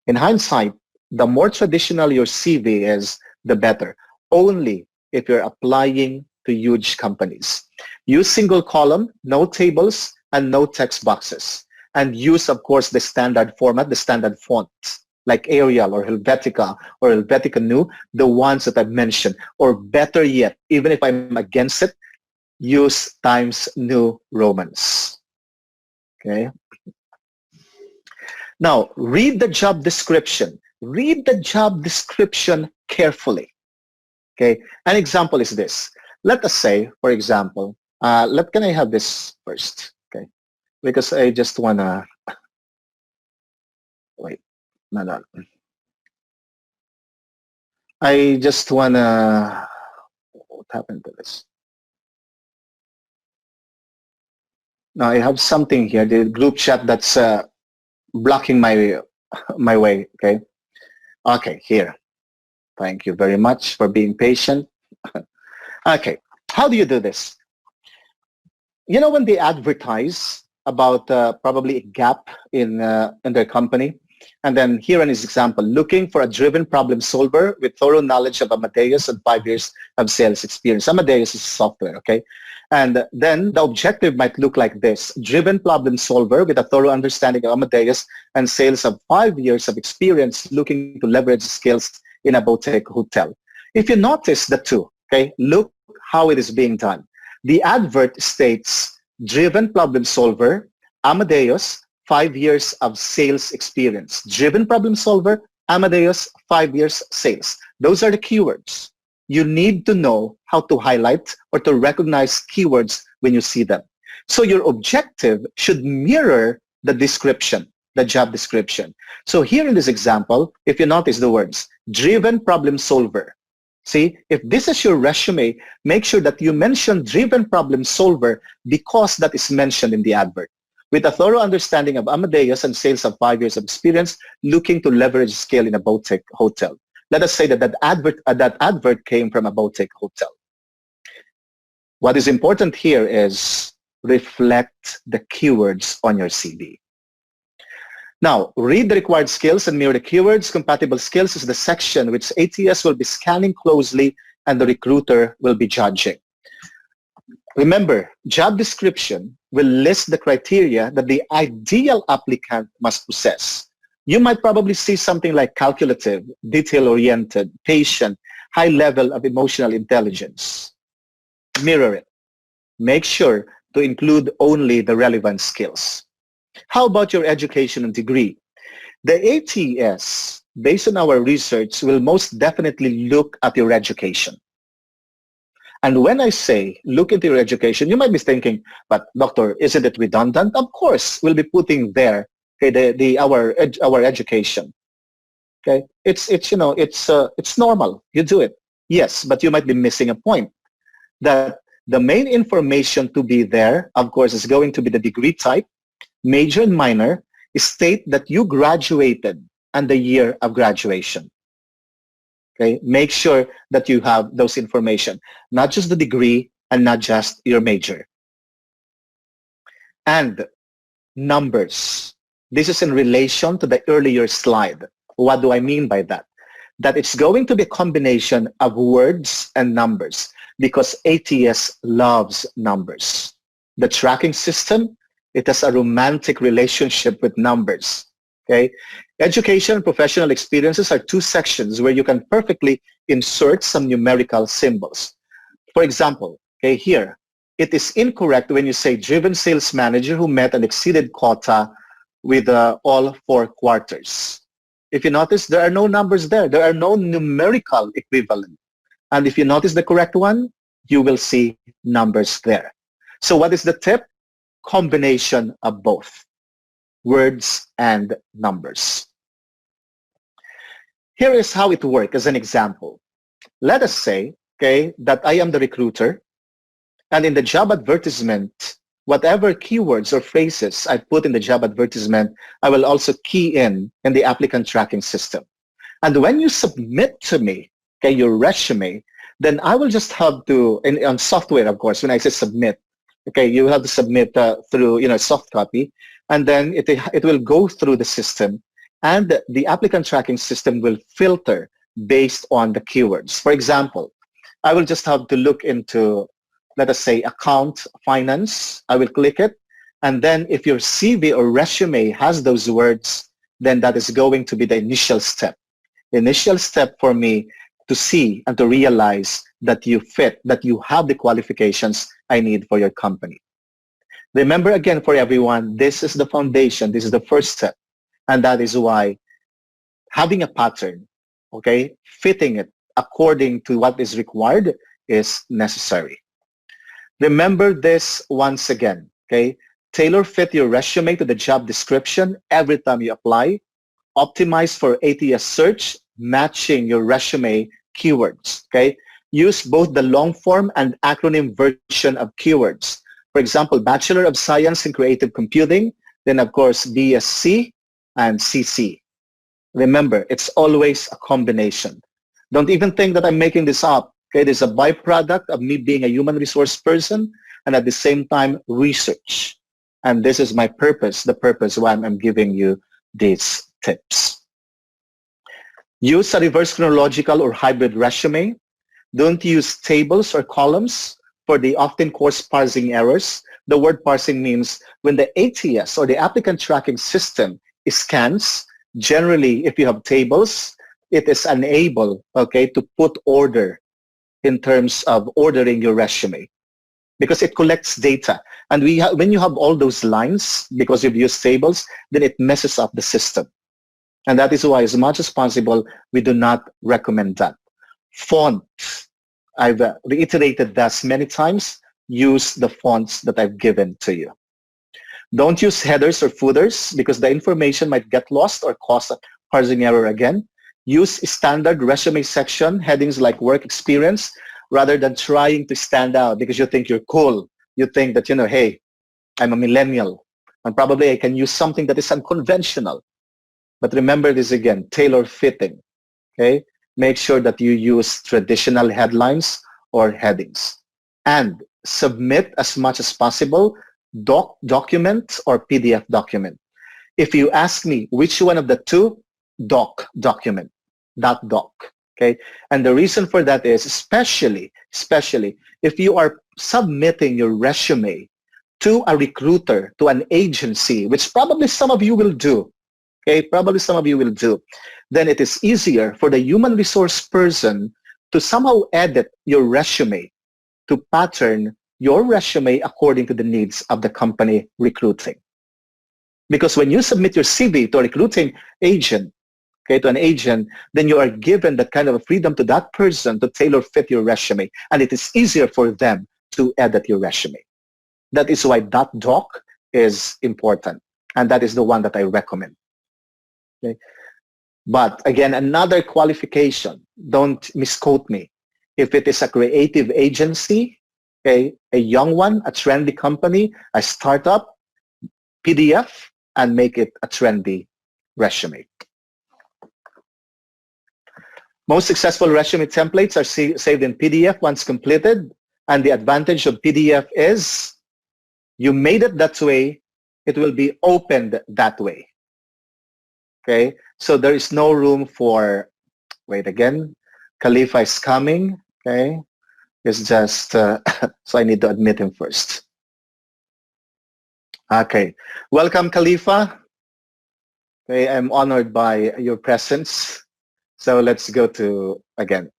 In hindsight, the more traditional your CV is, the better. Only if you're applying to huge companies. Use single column, no tables, and no text boxes. And use, of course, the standard format, the standard font, like Arial or Helvetica or Helvetica New, the ones that I've mentioned. Or better yet, even if I'm against it, use Times New Romans. Okay. Now, read the job description. Read the job description carefully. Okay. An example is this. Let us say, for example, can I have this first? Okay. Because I just want to, wait, no. I just want to, what happened to this? Now I have something here, the group chat that's blocking my way, okay? Okay, here. Thank you very much for being patient. Okay, how do you do this? You know when they advertise about probably a gap in their company, and then here in his example, looking for a driven problem solver with thorough knowledge of Amadeus and 5 years of sales experience. Amadeus is software, okay? And then the objective might look like this: driven problem solver with a thorough understanding of Amadeus and sales of 5 years of experience, looking to leverage skills in a boutique hotel. If you notice the two, okay, look how it is being done. The advert states driven problem solver, Amadeus, 5 years of sales experience. Driven problem solver, Amadeus, 5 years sales. Those are the keywords. You need to know how to highlight or to recognize keywords when you see them. So your objective should mirror the description, the job description. So here in this example, if you notice the words, driven problem solver. See, if this is your resume, make sure that you mention driven problem solver because that is mentioned in the advert. With a thorough understanding of Amadeus and sales of 5 years of experience, looking to leverage scale in a boutique hotel. Let us say that that advert came from a boutique hotel. What is important here is reflect the keywords on your CV. Now, read the required skills and mirror the keywords. Compatible skills is the section which ATS will be scanning closely and the recruiter will be judging. Remember, job description will list the criteria that the ideal applicant must possess. You might probably see something like calculative, detail-oriented, patient, high level of emotional intelligence. Mirror it. Make sure to include only the relevant skills. How about your education and degree? The ATS, based on our research, will most definitely look at your education. And when I say look into your education, you might be thinking, but doctor, isn't it redundant? Of course, we'll be putting there, okay, our education. Okay, it's normal. You do it. Yes, but you might be missing a point. That the main information to be there, of course, is going to be the degree type, major and minor. State that you graduated and the year of graduation. Okay, make sure that you have those information, not just the degree and not just your major. And numbers. This is in relation to the earlier slide. What do I mean by that? That it's going to be a combination of words and numbers because ATS loves numbers. The tracking system, it has a romantic relationship with numbers. Okay? Education and professional experiences are two sections where you can perfectly insert some numerical symbols. For example, okay, here, it is incorrect when you say driven sales manager who met and exceeded quota with all 4 quarters. If you notice, there are no numbers there. There are no numerical equivalent. And if you notice the correct one, you will see numbers there. So what is the tip? Combination of both words and numbers. Here is how it works as an example. Let us say, okay, that I am the recruiter, and in the job advertisement, whatever keywords or phrases I put in the job advertisement, I will also key in the applicant tracking system. And when you submit to me, okay, your resume, then I will just have to, on software, of course, when I say submit, okay, you have to submit through, soft copy, and then it will go through the system, and the applicant tracking system will filter based on the keywords. For example, I will just have to look into, let us say, account, finance. I will click it, and then if your CV or resume has those words, then that is going to be the initial step. Initial step for me to see and to realize that you fit, that you have the qualifications I need for your company. Remember, again, for everyone, this is the foundation. This is the first step. And that is why having a pattern, okay, fitting it according to what is required is necessary. Remember this once again, okay? Tailor fit your resume to the job description every time you apply. Optimize for ATS search, matching your resume keywords, okay? Use both the long form and acronym version of keywords. For example, Bachelor of Science in Creative Computing, then of course BSc and CC. Remember, it's always a combination. Don't even think that I'm making this up. Okay, it is a byproduct of me being a human resource person and at the same time research. And this is my purpose, the purpose why I'm giving you these tips. Use a reverse chronological or hybrid resume. Don't use tables or columns for the often cause parsing errors. The word parsing means when the ATS or the applicant tracking system scans, generally if you have tables, it is unable, okay, to put order in terms of ordering your resume because it collects data. And when you have all those lines, because you've used tables, then it messes up the system. And that is why, as much as possible, we do not recommend that. Font, I've reiterated this many times, use the fonts that I've given to you. Don't use headers or footers because the information might get lost or cause a parsing error again. Use standard resume section headings like work experience rather than trying to stand out because you think you're cool. You think that, hey, I'm a millennial and probably I can use something that is unconventional. But remember this again, tailor fitting, okay? Make sure that you use traditional headlines or headings. And submit as much as possible document or PDF document. If you ask me which one of the two, document, not doc, okay? And the reason for that is especially if you are submitting your resume to a recruiter, to an agency, which probably some of you will do, okay? Probably some of you will do. Then it is easier for the human resource person to somehow edit your resume to pattern your resume according to the needs of the company recruiting. Because when you submit your CV to a recruiting agent, okay, to an agent, then you are given that kind of freedom to that person to tailor fit your resume. And it is easier for them to edit your resume. That is why that doc is important. And that is the one that I recommend. Okay? But again, another qualification, don't misquote me. If it is a creative agency, okay, a young one, a trendy company, a startup, PDF, and make it a trendy resume. Most successful resume templates are saved in PDF once completed. And the advantage of PDF is you made it that way, it will be opened that way. Okay, so there is no room for, wait again, Khalifa is coming, okay? It's just, so I need to admit him first. Okay, welcome Khalifa. Okay, I'm honored by your presence. So let's go to, again,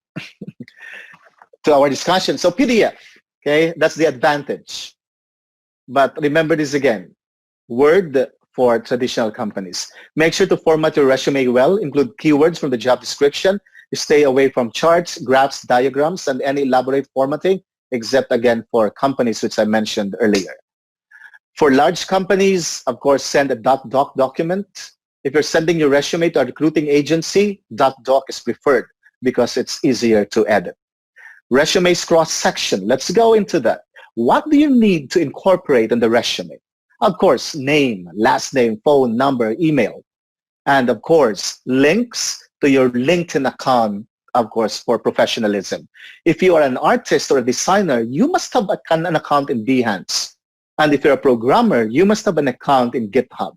to our discussion. So PDF, okay, that's the advantage. But remember this again, Word for traditional companies. Make sure to format your resume well, include keywords from the job description. Stay away from charts, graphs, diagrams, and any elaborate formatting, except again for companies, which I mentioned earlier. For large companies, of course, send a .doc document. If you're sending your resume to a recruiting agency, .doc is preferred because it's easier to edit. Resumes cross-section. Let's go into that. What do you need to incorporate in the resume? Of course, name, last name, phone number, email. And of course, links to your LinkedIn account, of course, for professionalism. If you are an artist or a designer, you must have an account in Behance. And if you're a programmer, you must have an account in GitHub.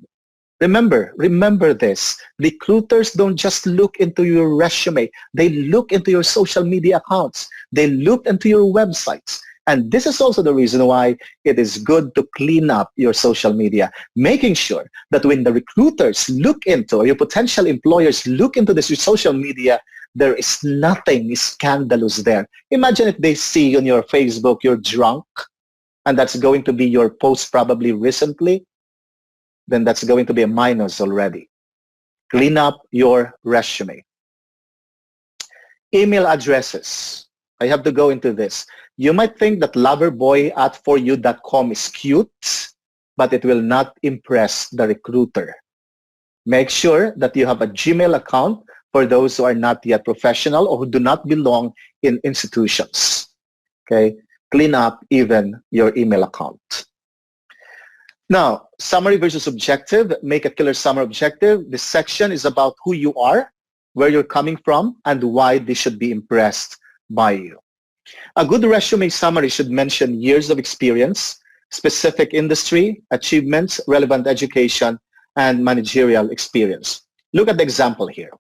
Remember this. Recruiters don't just look into your resume. They look into your social media accounts. They look into your websites. And this is also the reason why it is good to clean up your social media, making sure that when the recruiters look into, or your potential employers look into this social media, there is nothing scandalous there. Imagine if they see on your Facebook you're drunk, and that's going to be your post probably recently, then that's going to be a minus already. Clean up your resume. Email addresses. I have to go into this. You might think that loverboy@foryou.com is cute, but it will not impress the recruiter. Make sure that you have a Gmail account for those who are not yet professional or who do not belong in institutions. Okay? Clean up even your email account. Now, summary versus objective. Make a killer summary objective. This section is about who you are, where you're coming from, and why they should be impressed by you. A good resume summary should mention years of experience, specific industry, achievements, relevant education, and managerial experience. Look at the example here.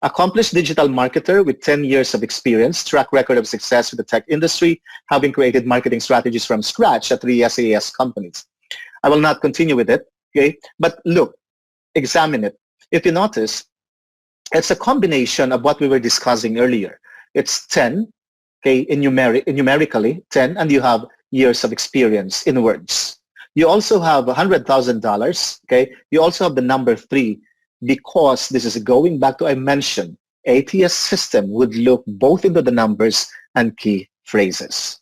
Accomplished digital marketer with 10 years of experience, track record of success with the tech industry, having created marketing strategies from scratch at 3 SAS companies. I will not continue with it, okay? But look, examine it. If you notice, it's a combination of what we were discussing earlier. It's 10, okay, numerically 10, and you have years of experience in words. You also have $100,000, okay? You also have the number 3, because this is going back to, I mentioned, ATS system would look both into the numbers and key phrases.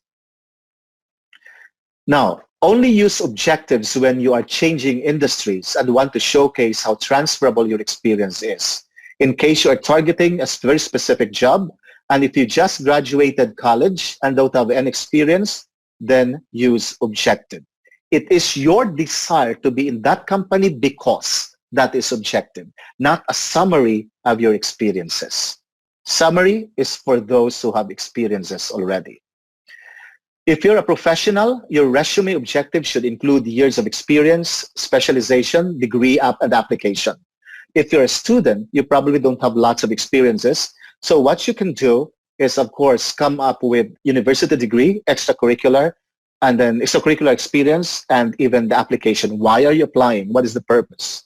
Now, only use objectives when you are changing industries and want to showcase how transferable your experience is. In case you are targeting a very specific job, and if you just graduated college and don't have any experience, then use objective. It is your desire to be in that company because that is objective, not a summary of your experiences. Summary is for those who have experiences already. If you're a professional, your resume objective should include years of experience, specialization, degree, and application. If you're a student, you probably don't have lots of experiences. So what you can do is, of course, come up with university degree, extracurricular, and then extracurricular experience, and even the application. Why are you applying? What is the purpose?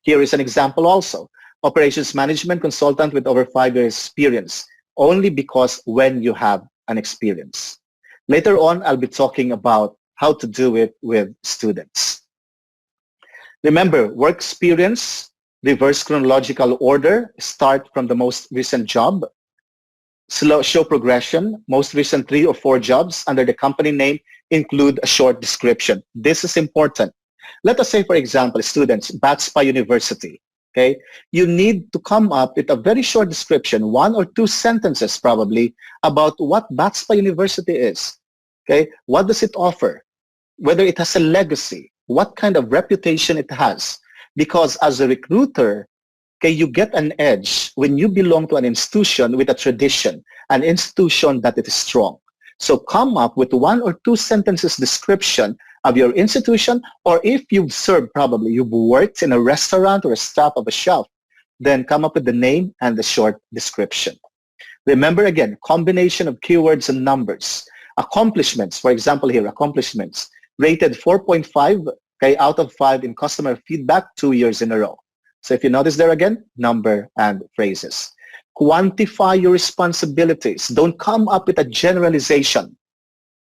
Here is an example also. Operations management consultant with over 5 years experience, only because when you have an experience. Later on, I'll be talking about how to do it with students. Remember, work experience, reverse chronological order, start from the most recent job, show progression, most recent 3 or 4 jobs under the company name, include a short description. This is important. Let us say, for example, students, BATSPA University. Okay, you need to come up with a very short description, 1 or 2 sentences probably, about what BATSPA University is. Okay, what does it offer? Whether it has a legacy, what kind of reputation it has. Because as a recruiter, okay, you get an edge when you belong to an institution with a tradition, an institution that it is strong. So come up with 1 or 2 sentences description of your institution, or if you've served, probably you've worked in a restaurant or a staff of a shop, then come up with the name and the short description. Remember again, combination of keywords and numbers. Accomplishments, for example here, accomplishments, rated 4.5 okay, out of 5 in customer feedback 2 years in a row. So if you notice there again, number and phrases. Quantify your responsibilities. Don't come up with a generalization.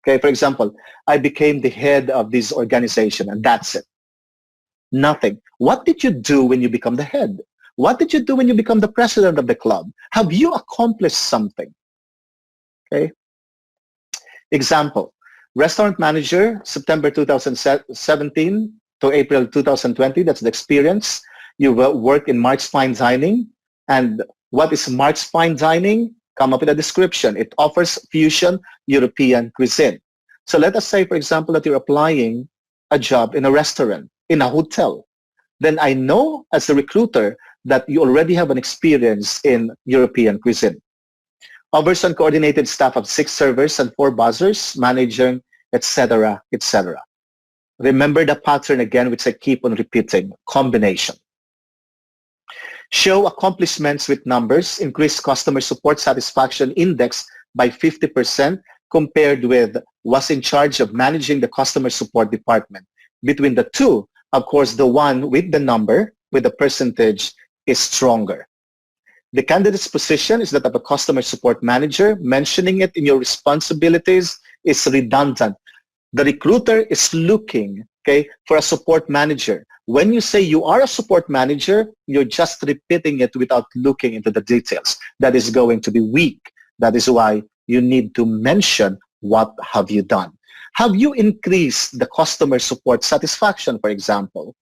Okay, for example, I became the head of this organization and that's it. Nothing. What did you do when you become the head? What did you do when you become the president of the club? Have you accomplished something? Okay. Example, restaurant manager, September 2017 to April 2020. That's the experience. You work in Mark's Fine Dining. And what is Mark's Fine Dining? Come up with a description. It offers fusion European cuisine. So let us say, for example, that you're applying a job in a restaurant, in a hotel. Then I know as a recruiter that you already have an experience in European cuisine. Offers on coordinated staff of 6 servers and 4 buzzers, managing, etc., etc. Remember the pattern again, which I keep on repeating, combination. Show accomplishments with numbers, increase customer support satisfaction index by 50% compared with was in charge of managing the customer support department. Between the two, of course, the one with the number, with the percentage, is stronger. The candidate's position is that of a customer support manager. Mentioning it in your responsibilities is redundant. The recruiter is looking, okay, for a support manager. When you say you are a support manager, you're just repeating it without looking into the details. That is going to be weak. That is why you need to mention what have you done. Have you increased the customer support satisfaction, for example?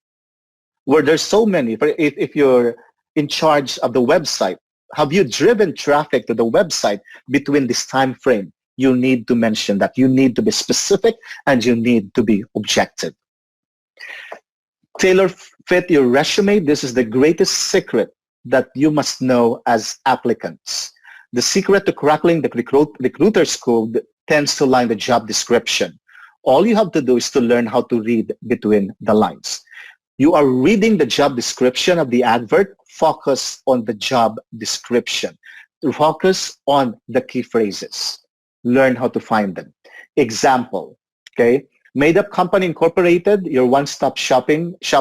Where there's so many, if you're in charge of the website, have you driven traffic to the website between this time frame? You need to mention that. You need to be specific and you need to be objective. Tailor fit your resume. This is the greatest secret that you must know as applicants. The secret to crackling the recruiter's code tends to line the job description. All you have to do is to learn how to read between the lines. You are reading the job description of the advert. Focus on the job description. Focus on the key phrases. Learn how to find them. Example, okay? Made Up Company Incorporated, your one-stop shop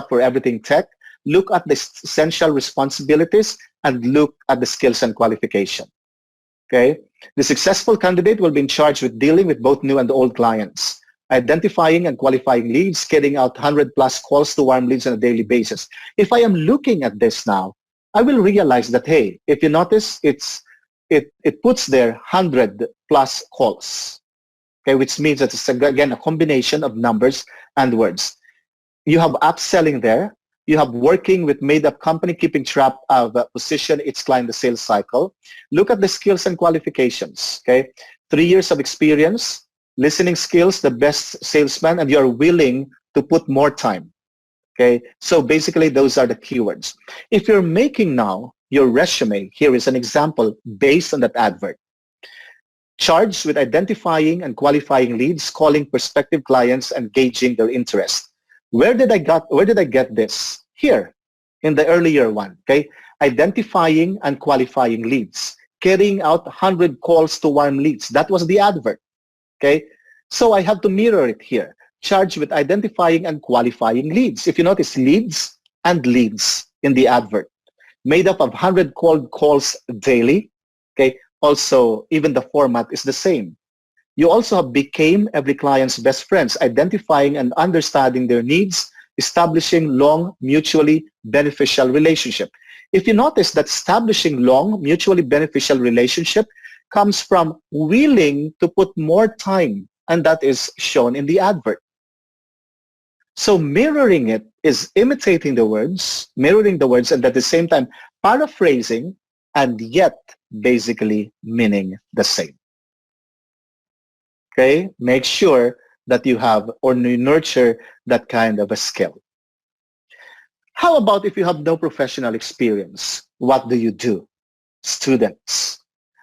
for everything tech. Look at the essential responsibilities and look at the skills and qualification. Okay? The successful candidate will be in charge with dealing with both new and old clients, identifying and qualifying leads, getting out 100 plus calls to warm leads on a daily basis. If I am looking at this now, I will realize that, hey, if you notice, it puts there 100 plus calls, okay, which means that it's, again, a combination of numbers and words. You have upselling there. You have working with made-up company, keeping track of position, its client, the sales cycle. Look at the skills and qualifications, okay? 3 years of experience, listening skills, the best salesman, and you're willing to put more time, okay? So basically, those are the keywords. If you're making now your resume, here is an example based on that advert. Charged with identifying and qualifying leads, calling prospective clients, and gauging their interest. Where did I get this? Here, in the earlier one, okay? Identifying and qualifying leads, carrying out 100 calls to warm leads. That was the advert, okay? So I have to mirror it here. Charged with identifying and qualifying leads. If you notice, leads and leads in the advert. Made up of 100 cold calls daily, okay? Also, even the format is the same. You also have became every client's best friends, identifying and understanding their needs, establishing long, mutually beneficial relationship. If you notice that establishing long, mutually beneficial relationship comes from willing to put more time, and that is shown in the advert. So mirroring it is imitating the words, and at the same time paraphrasing, and yet basically meaning the same. Okay, make sure that you have or you nurture that kind of a skill. How about if you have no professional experience? What do you do? Students.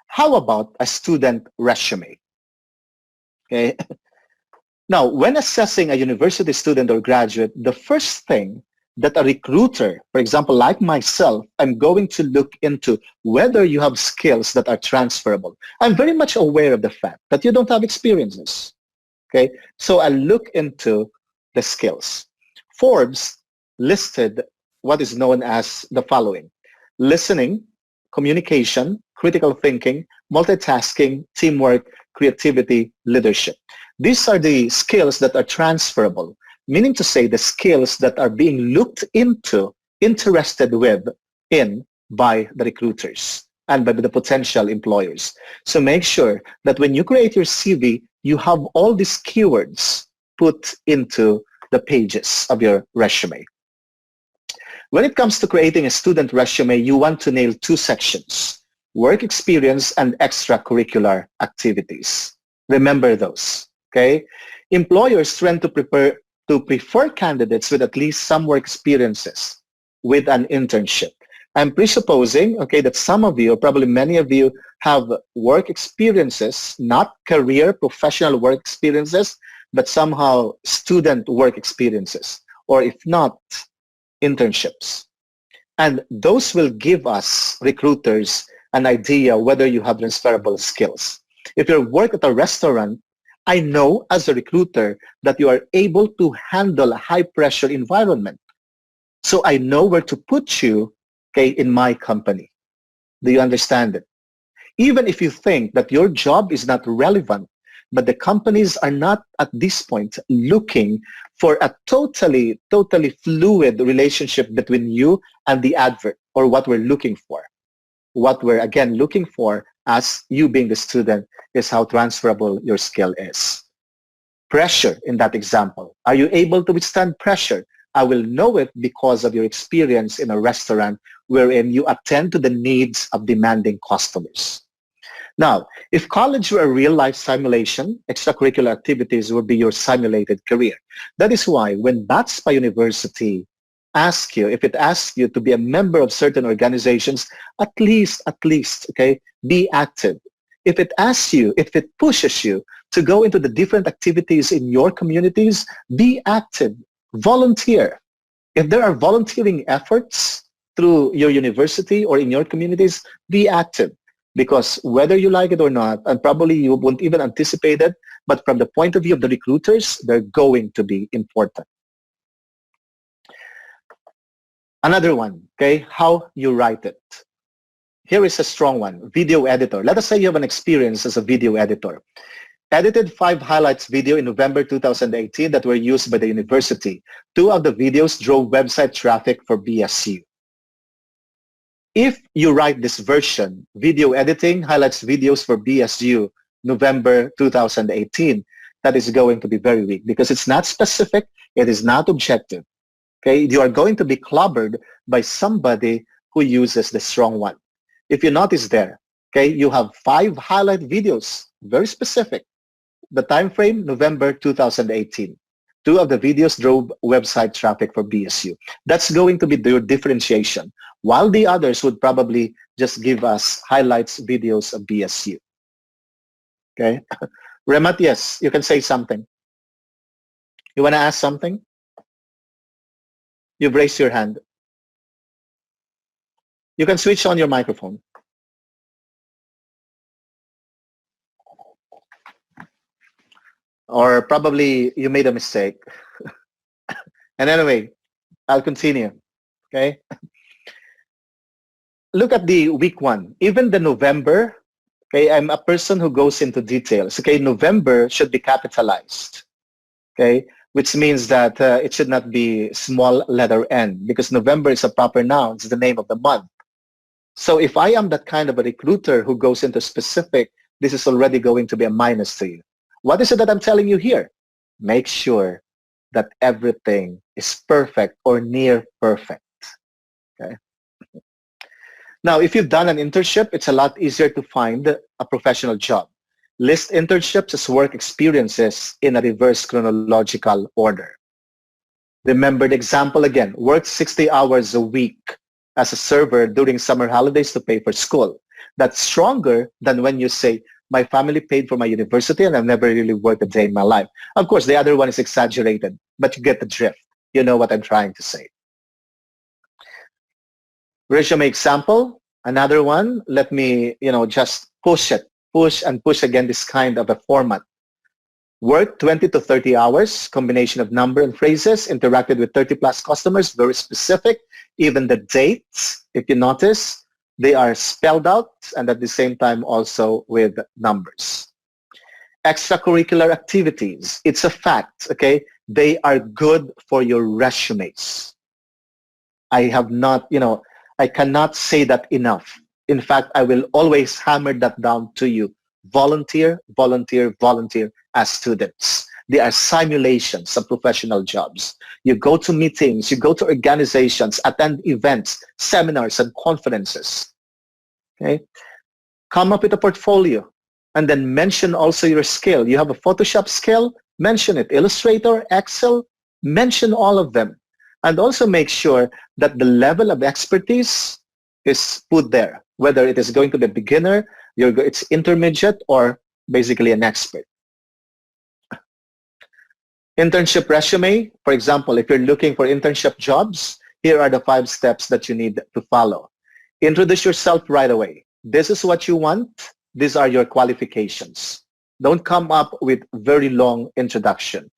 How about a student resume? Okay. Now, when assessing a university student or graduate, the first thing that a recruiter, for example, like myself, I'm going to look into whether you have skills that are transferable. I'm very much aware of the fact that you don't have experiences, okay? So I look into the skills. Forbes listed what is known as the following: listening, communication, critical thinking, multitasking, teamwork, creativity, leadership. These are the skills that are transferable, meaning to say the skills that are being looked into, interested in by the recruiters and by the potential employers. So make sure that when you create your CV, you have all these keywords put into the pages of your resume. When it comes to creating a student resume, you want to nail 2 sections: work experience and extracurricular activities. Remember those, okay? Employers tend to prefer candidates with at least some work experiences with an internship. I'm presupposing, okay, that some of you, or probably many of you, have work experiences, not career, professional work experiences, but somehow student work experiences, or if not, internships. And those will give us, recruiters, an idea whether you have transferable skills. If you work at a restaurant, I know as a recruiter that you are able to handle a high-pressure environment. So I know where to put you, okay, in my company. Do you understand it? Even if you think that your job is not relevant, but the companies are not at this point looking for a totally fluid relationship between you and the advert, or what we're looking for. What we're, again, looking for as you being the student is how transferable your skill is. Pressure in that example. Are you able to withstand pressure? I will know it because of your experience in a restaurant wherein you attend to the needs of demanding customers. Now, if college were a real-life simulation, extracurricular activities would be your simulated career. That is why when BATSPA University asks you, if it asks you to be a member of certain organizations, at least, okay, be active. If it asks you, if it pushes you to go into the different activities in your communities, be active, volunteer. If there are volunteering efforts through your university or in your communities, be active. Because whether you like it or not, and probably you won't even anticipate it, but from the point of view of the recruiters, they're going to be important. Another one, okay, how you write it. Here is a strong one, video editor. Let us say you have an experience as a video editor. Edited 5 highlights video in November 2018 that were used by the university. 2 of the videos drove website traffic for BSU. If you write this version, video editing highlights videos for BSU, November 2018, that is going to be very weak because it's not specific, it is not objective. Okay, you are going to be clobbered by somebody who uses the strong one. If you notice there, okay, you have 5 highlight videos, very specific. The time frame, November 2018. 2 of the videos drove website traffic for BSU. That's going to be your differentiation, while the others would probably just give us highlights videos of BSU. Okay? Remat, yes, you can say something. You want to ask something? You've raised your hand. You can switch on your microphone. Or probably you made a mistake. And anyway, I'll continue, okay? Look at the week 1. Even the November, okay, I'm a person who goes into details. Okay, November should be capitalized, okay, which means that it should not be small letter N because November is a proper noun. It's the name of the month. So if I am that kind of a recruiter who goes into specific, this is already going to be a minus to you. What is it that I'm telling you here? Make sure that everything is perfect or near perfect. Okay. Now, if you've done an internship, it's a lot easier to find a professional job. List internships as work experiences in a reverse chronological order. Remember the example again. Work 60 hours a week as a server during summer holidays to pay for school. That's stronger than when you say, my family paid for my university and I've never really worked a day in my life. Of course, the other one is exaggerated, but you get the drift. You know what I'm trying to say. Resume example, another one. Let me, just push again this kind of a format. Work 20 to 30 hours, combination of number and phrases, interacted with 30 plus customers, very specific. Even the dates, if you notice, they are spelled out and at the same time also with numbers. Extracurricular activities, it's a fact, okay? They are good for your resumes. I cannot say that enough. In fact, I will always hammer that down to you. Volunteer, volunteer, volunteer as students. They are simulations of professional jobs. You go to meetings, you go to organizations, attend events, seminars, and conferences. Okay? Come up with a portfolio and then mention also your skill. You have a Photoshop skill, mention it. Illustrator, Excel, mention all of them. And also make sure that the level of expertise is put there, whether it is going to be beginner, it's intermediate, or basically an expert. Internship resume, for example, if you're looking for internship jobs, here are the 5 steps that you need to follow. Introduce yourself right away. This is what you want. These are your qualifications. Don't come up with very long introduction.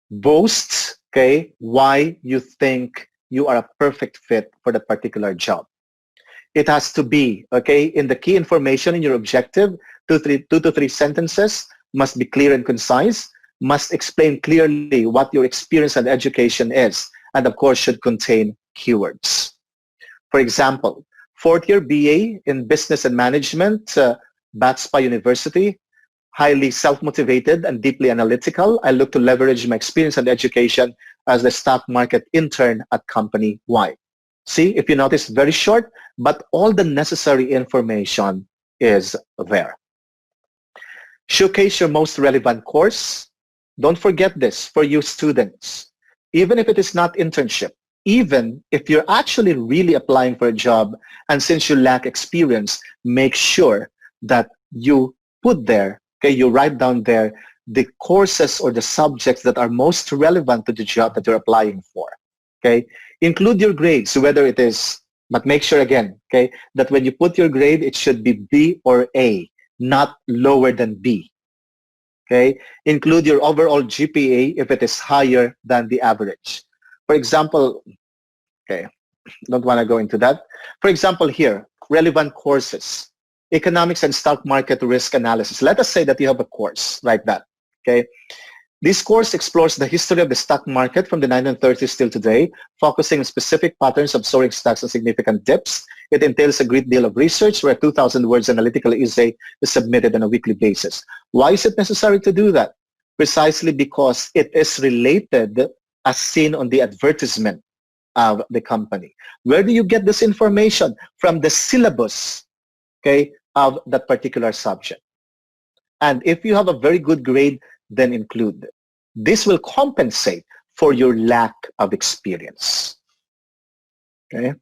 Boast, okay, why you think you are a perfect fit for that particular job. It has to be, okay, in the key information in your objective, 2 to 3 sentences, must be clear and concise, must explain clearly what your experience and education is, and of course should contain keywords. For example, 4th year BA in Business and Management, BATSPA University, highly self-motivated and deeply analytical. I look to leverage my experience and education as the stock market intern at company Y. See, if you notice, very short, but all the necessary information is there. Showcase your most relevant course. Don't forget this for you students. Even if it is not internship, even if you're actually really applying for a job, and since you lack experience, make sure that you put there, okay, you write down there the courses or the subjects that are most relevant to the job that you're applying for, okay? Include your grades, whether it is, but make sure again, okay, that when you put your grade, it should be B or A, not lower than B, okay? Include your overall GPA if it is higher than the average. For example, okay, don't want to go into that. For example here, relevant courses, economics and stock market risk analysis. Let us say that you have a course like that, okay? This course explores the history of the stock market from the 1930s till today, focusing on specific patterns of soaring stocks and significant dips. It entails a great deal of research where 2,000 words analytical essay is submitted on a weekly basis. Why is it necessary to do that? Precisely because it is related as seen on the advertisement of the company. Where do you get this information? From the syllabus, okay, of that particular subject. And if you have a very good grade, then include it. This will compensate for your lack of experience. Okay.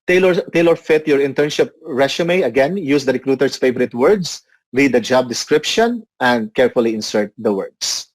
Tailor fit your internship resume. Again, use the recruiter's favorite words, read the job description, and carefully insert the words.